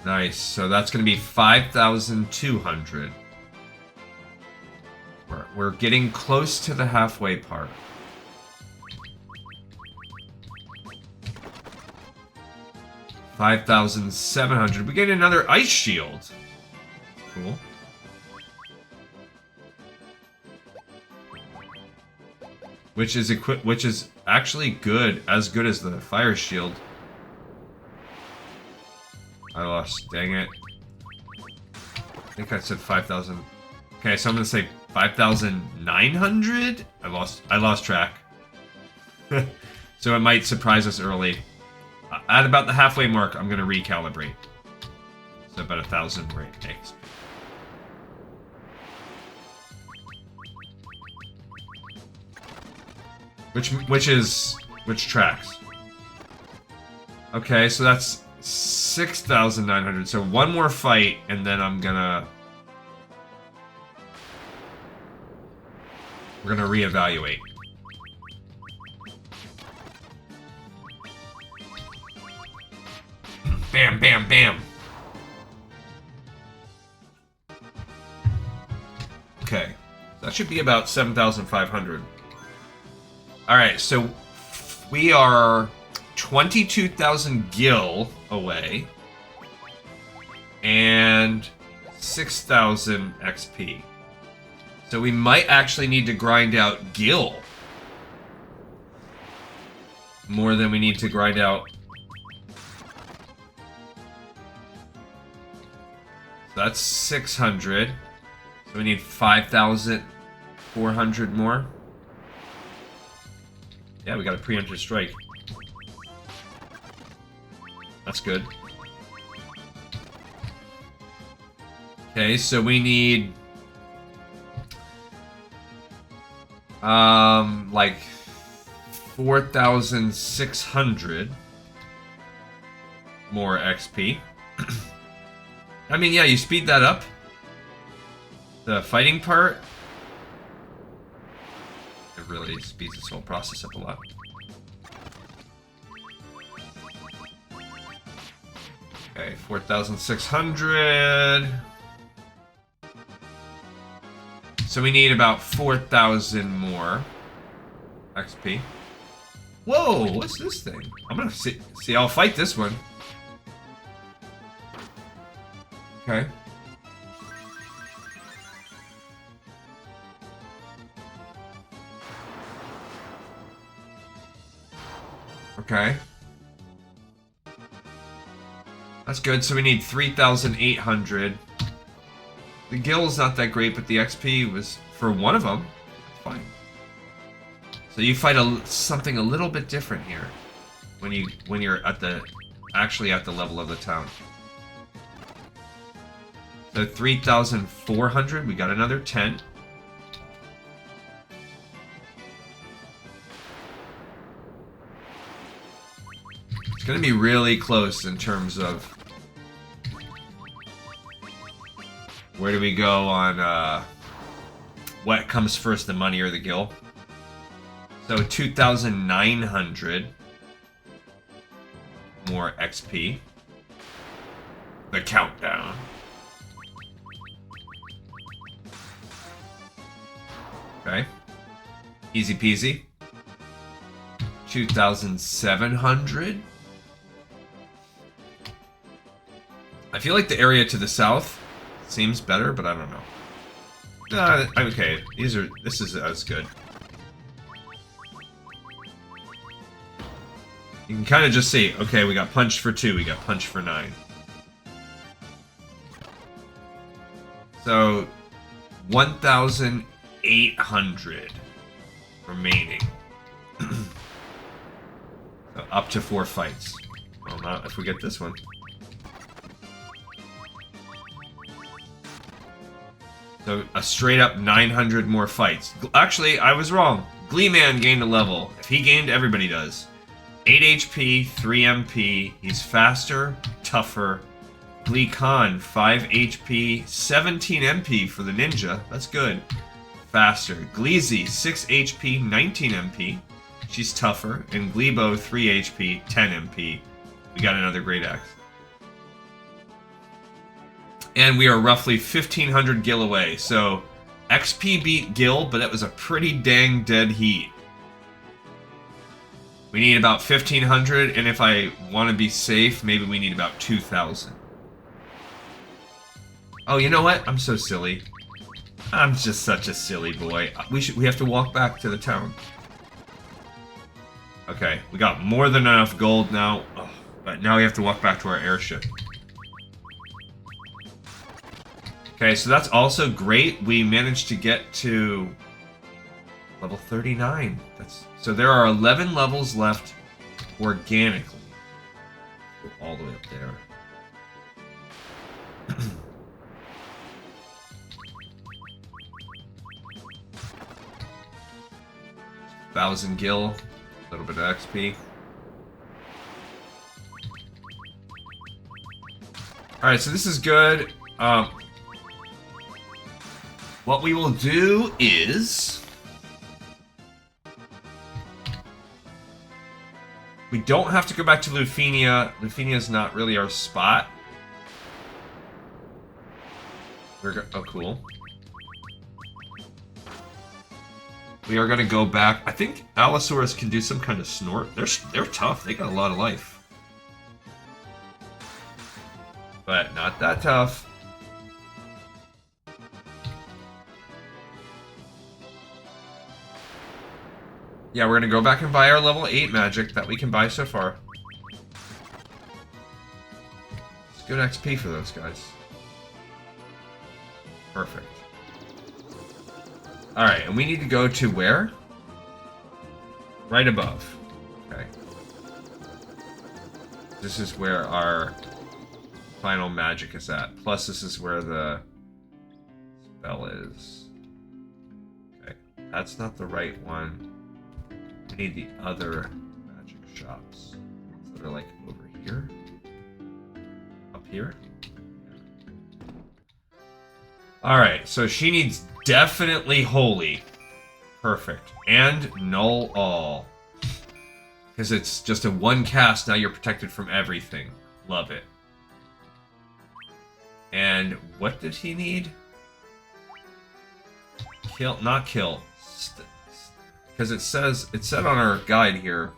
[SPEAKER 1] Nice. So that's going to be 5,200. We're getting close to the halfway part. 5,700. We get another ice shield. Cool. Which is actually good, as good as the fire shield. I lost. Dang it. I think I said 5,000. Okay, so I'm gonna say 5,900. I lost track. So it might surprise us early. At about the halfway mark, I'm gonna recalibrate. So about 1,000 more XP. Which tracks? Okay, so that's 6,900. So one more fight, and then we're gonna reevaluate. Bam, bam, bam. Okay. That should be about 7,500. Alright, so we are 22,000 gil away. And 6,000 XP. So we might actually need to grind out gil. More than we need to grind out. So that's 600. So we need 5,400 more. Yeah, we got a preemptive strike. That's good. Okay, so we need like 4,600 more XP. I mean, yeah, you speed that up. The fighting part, it really speeds this whole process up a lot. Okay, 4,600. So we need about 4,000 more XP. Whoa, what's this thing? I'm gonna see, I'll fight this one. Okay. Okay. That's good, so we need 3,800. The gil is not that great, but the XP was for one of them. That's fine. So you fight something a little bit different here when you're at the actually at the level of the town. So 3,400. We got another 10. It's gonna be really close in terms of where do we go on what comes first, the money or the gil? So 2,900 more XP. The countdown. Okay. Easy peasy. 2,700. I feel like the area to the south seems better, but I don't know. Okay, this is as good. You can kind of just see, okay, we got punched for 2, we got punched for 9. So, 1,800 remaining. So up to 4 fights. Well, not if we get this one. So a straight up 900 more fights. Actually, I was wrong. Gleeman gained a level. If he gained, everybody does. 8 HP, 3 MP. He's faster, tougher. Glee Khan, 5 HP, 17 MP for the ninja. That's good. Faster. Gleezy, 6 HP, 19 MP. She's tougher. And Gleebo, 3 HP, 10 MP. We got another great axe. And we are roughly 1,500 gil away. So XP beat gil, but that was a pretty dang dead heat. We need about 1,500, and if I want to be safe, maybe we need about 2,000. Oh, you know what? I'm so silly. I'm just such a silly boy. We have to walk back to the town. Okay, we got more than enough gold now, but now we have to walk back to our airship. Okay, so that's also great. We managed to get to level 39. So there are 11 levels left organically. Go all the way up there. 1,000 gil, a little bit of XP. Alright, so this is good. What we will do is We don't have to go back to Lufenia. Lufenia's not really our spot. Oh, cool. We are going to go back. I think Allosaurus can do some kind of snort. They're tough. They got a lot of life. But not that tough. Yeah, we're going to go back and buy our level 8 magic that we can buy so far. It's good XP for those guys. Perfect. Alright, and we need to go to where? Right above. Okay. This is where our final magic is at. Plus, this is where the spell is. Okay, that's not the right one. We need the other magic shops. So they're like over here. Up here. Alright, so she needs definitely holy. Perfect. And null all. Because it's just a one cast, now you're protected from everything. Love it. And what did he need? Kill, not kill. Because it said on our guide here,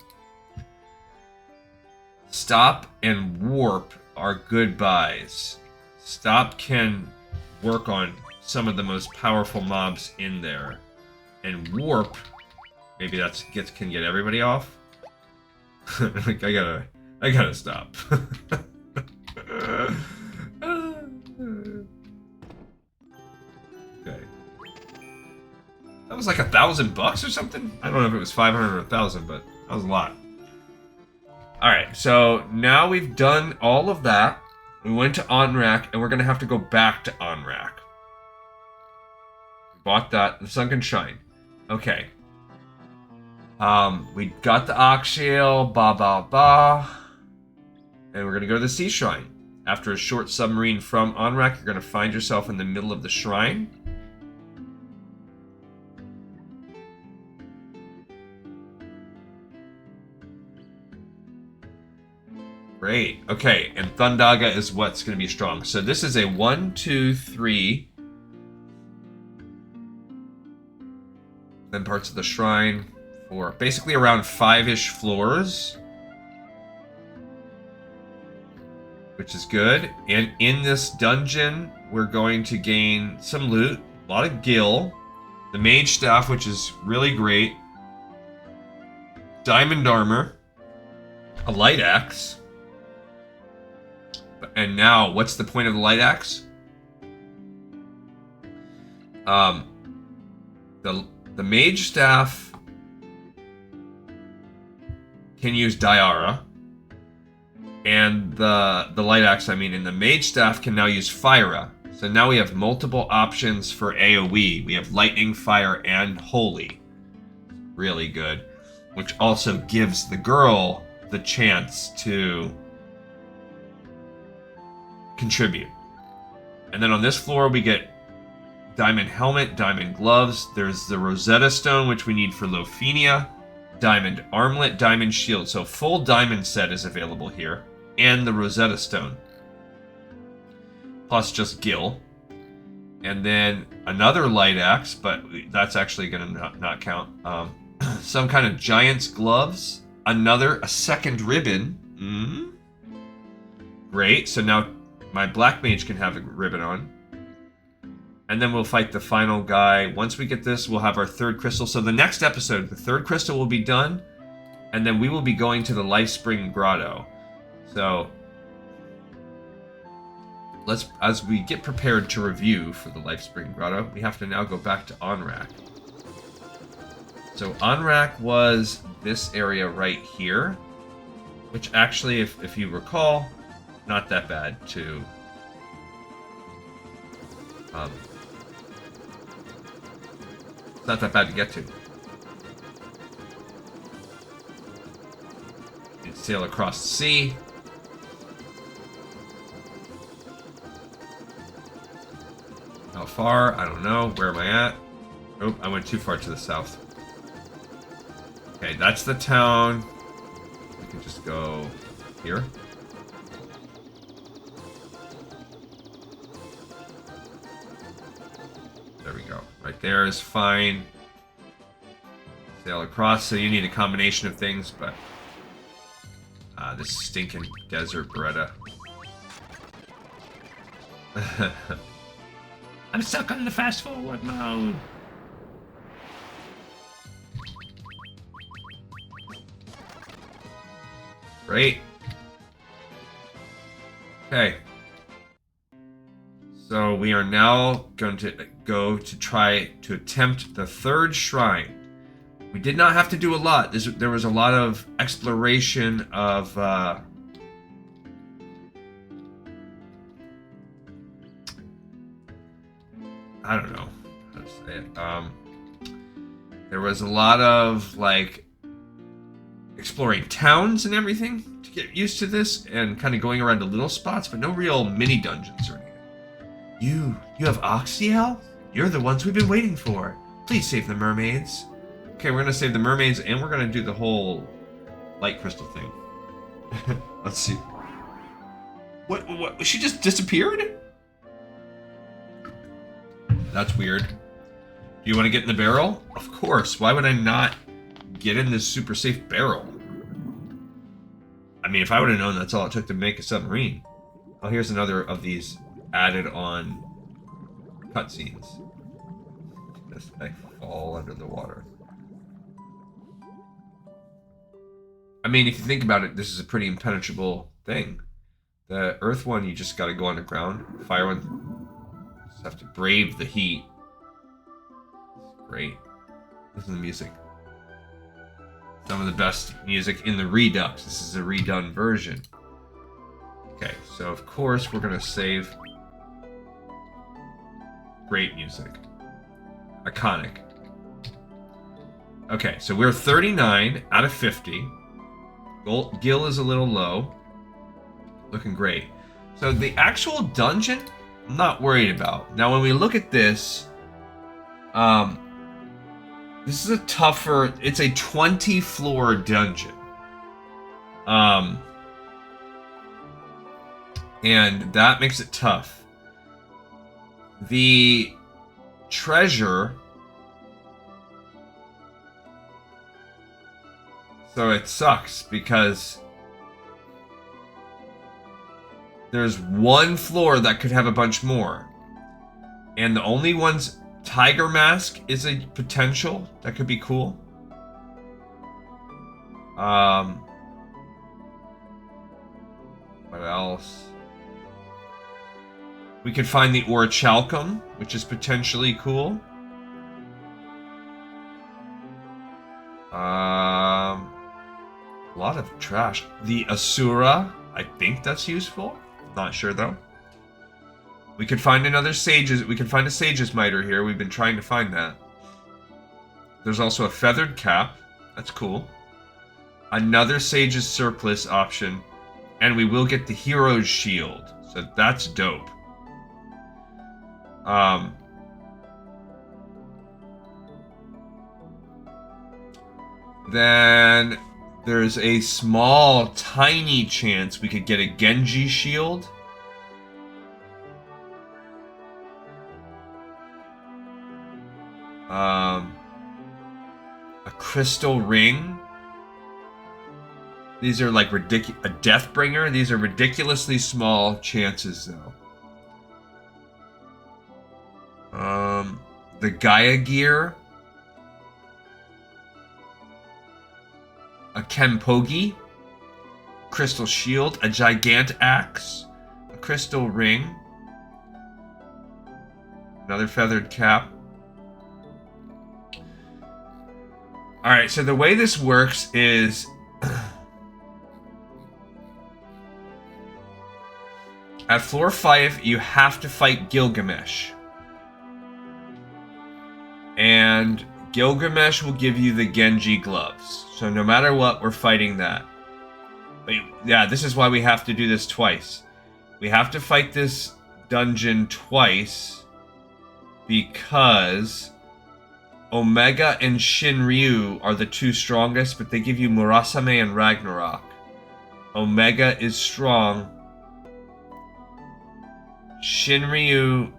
[SPEAKER 1] stop and warp are goodbyes. Stop can work on some of the most powerful mobs in there. And warp, maybe that's can get everybody off. Like, I gotta stop. Okay. That was like $1,000 or something? I don't know if it was 500 or 1,000, but that was a lot. Alright, so now we've done all of that. We went to Onrak, and we're gonna have to go back to Onrak. Bought that, the Sunken Shrine. Okay. We got the Oxshale, and we're gonna go to the Sea Shrine. After a short submarine from Onrak, you're gonna find yourself in the middle of the shrine. Great. Okay, and Thundaga is what's going to be strong. So this is a 1, 2, 3. Then parts of the shrine. 4. Basically around 5-ish floors. Which is good. And in this dungeon, we're going to gain some loot. A lot of gil. The mage staff, which is really great. Diamond armor. A light axe. And now, what's the point of the light axe? The mage staff can use Diara, and the light axe, and the mage staff can now use Fyra. So now we have multiple options for AoE. We have lightning, fire, and holy. Really good, which also gives the girl the chance to contribute. And then on this floor we get diamond helmet, diamond gloves. There's the Rosetta Stone, which we need for Lofenia, diamond armlet, diamond shield. So full diamond set is available here, and the Rosetta Stone, plus just gil. And then another light axe, but that's actually going to not count. Some kind of giant's gloves, a second ribbon. Great. So now my black mage can have a ribbon on. And then we'll fight the final guy. Once we get this, we'll have our third crystal. So the next episode, the third crystal will be done. And then we will be going to the Lifespring Grotto. So as we get prepared to review for the Lifespring Grotto, we have to now go back to Onrak. So Onrak was this area right here. Which actually, if you recall, not that bad to not that bad to get to. You sail across the sea. How far? I don't know. Where am I at? Oh, I went too far to the south. Okay, that's the town. We can just go here. There we go. Right there is fine. Sail across, so you need a combination of things, but this stinking desert Beretta. I'm stuck on the fast forward mode. Great. Okay. So we are now going to go to try to attempt the third shrine. We did not have to do a lot. There was a lot of exploration of I don't know how to say it. There was a lot of like exploring towns and everything to get used to this, and kind of going around to little spots, but no real mini dungeons or anything. You have Oxyel? You're the ones we've been waiting for. Please save the mermaids. Okay, we're gonna save the mermaids, and we're gonna do the whole light crystal thing. Let's see. What? She just disappeared? That's weird. Do you want to get in the barrel? Of course. Why would I not get in this super safe barrel? I mean, if I would have known that's all it took to make a submarine. Oh, here's another of these added on cutscenes. Just I fall under the water. I mean, if you think about it, this is a pretty impenetrable thing. The earth one, you just gotta go underground. Fire one, you just have to brave the heat. Great. Listen to the music. Some of the best music in the Redux. This is a redone version. Okay, so of course we're gonna save. Great music. Iconic. Okay, so we're 39 out of 50. Gil is a little low. Looking great. So the actual dungeon, I'm not worried about. Now when we look at this, this is a tougher, it's a 20 floor dungeon. And that makes it tough. The treasure, so it sucks because there's one floor that could have a bunch more. And the only ones, Tiger Mask is a potential that could be cool. What else? We could find the Orichalcum, which is potentially cool. A lot of trash. The Asura, I think that's useful. Not sure though. We could find another Sage's. We could find a Sage's Miter here. We've been trying to find that. There's also a Feathered Cap. That's cool. Another Sage's Surplus option. And we will get the Hero's Shield. So that's dope. Then there's a small, tiny chance we could get a Genji Shield. A Crystal Ring. These are like a Deathbringer. These are ridiculously small chances, though. The Gaia Gear. A Kenpogi. Crystal Shield. A Gigant Axe. A Crystal Ring. Another Feathered Cap. Alright, so the way this works is... At floor 5, you have to fight Gilgamesh. And Gilgamesh will give you the Genji gloves. So no matter what, we're fighting that. But yeah, this is why we have to do this twice. We have to fight this dungeon twice because Omega and Shinryu are the two strongest, but they give you Murasame and Ragnarok. Omega is strong. Shinryu...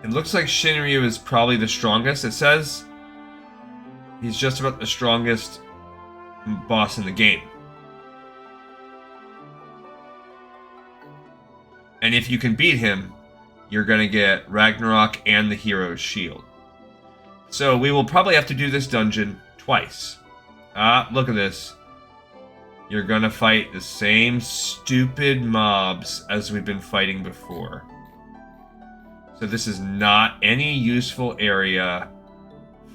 [SPEAKER 1] It looks like Shinryu is probably the strongest. It says he's just about the strongest boss in the game. And if you can beat him, you're going to get Ragnarok and the Hero's Shield. So we will probably have to do this dungeon twice. Look at this. You're going to fight the same stupid mobs as we've been fighting before. So this is not any useful area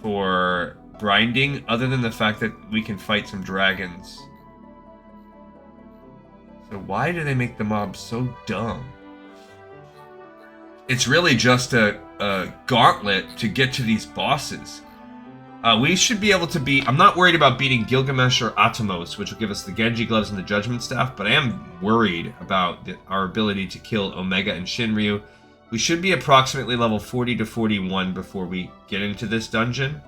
[SPEAKER 1] for grinding, other than the fact that we can fight some dragons. So why do they make the mobs so dumb? It's really just a gauntlet to get to these bosses. We should be able to beat... I'm not worried about beating Gilgamesh or Atomos, which will give us the Genji gloves and the Judgment Staff, but I am worried about our ability to kill Omega and Shinryu. We should be approximately level 40 to 41 before we get into this dungeon.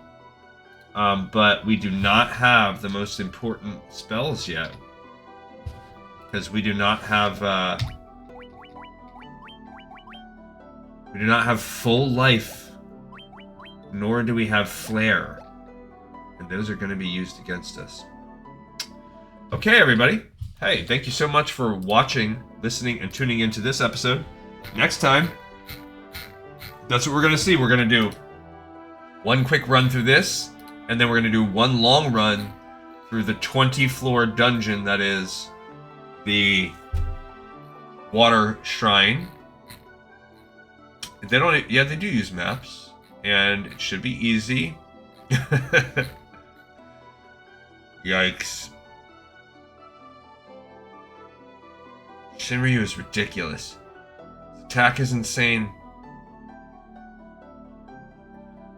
[SPEAKER 1] But we do not have the most important spells yet. Because we do not have... we do not have full life. Nor do we have flare. And those are going to be used against us. Okay, everybody. Hey, thank you so much for watching, listening, and tuning into this episode. Next time... that's what we're going to see. We're going to do one quick run through this, and then we're going to do one long run through the 20-floor dungeon that is the Water Shrine. They don't... yeah, they do use maps, and it should be easy. Yikes. Shinryu is ridiculous. His attack is insane.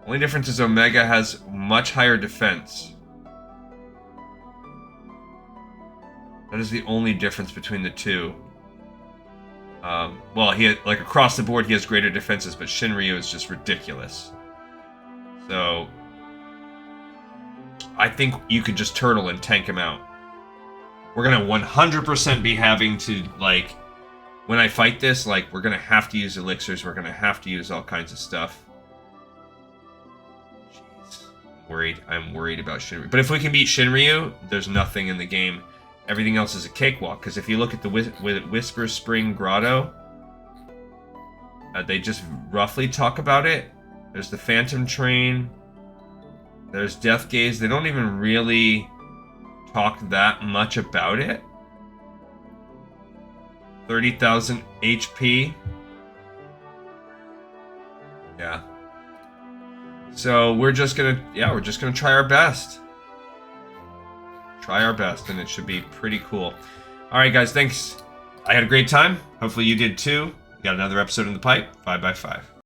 [SPEAKER 1] Only difference is Omega has much higher defense. That is the only difference between the two. Well, he had, like, across the board, he has greater defenses, but Shinryu is just ridiculous. So, I think you could just turtle and tank him out. We're gonna 100% be having to, like, when I fight this, like, we're gonna have to use elixirs, we're gonna have to use all kinds of stuff. Jeez. I'm worried about Shinryu. But if we can beat Shinryu, there's nothing in the game. Everything else is a cakewalk, because if you look at the Whisper Spring Grotto, they just roughly talk about it. There's the Phantom Train. There's Death Gaze. They don't even really talk that much about it. 30,000 HP. Yeah. So we're just gonna try our best. Try our best, and it should be pretty cool. Alright guys, thanks. I had a great time. Hopefully you did too. We got another episode in the pipe. 5x5.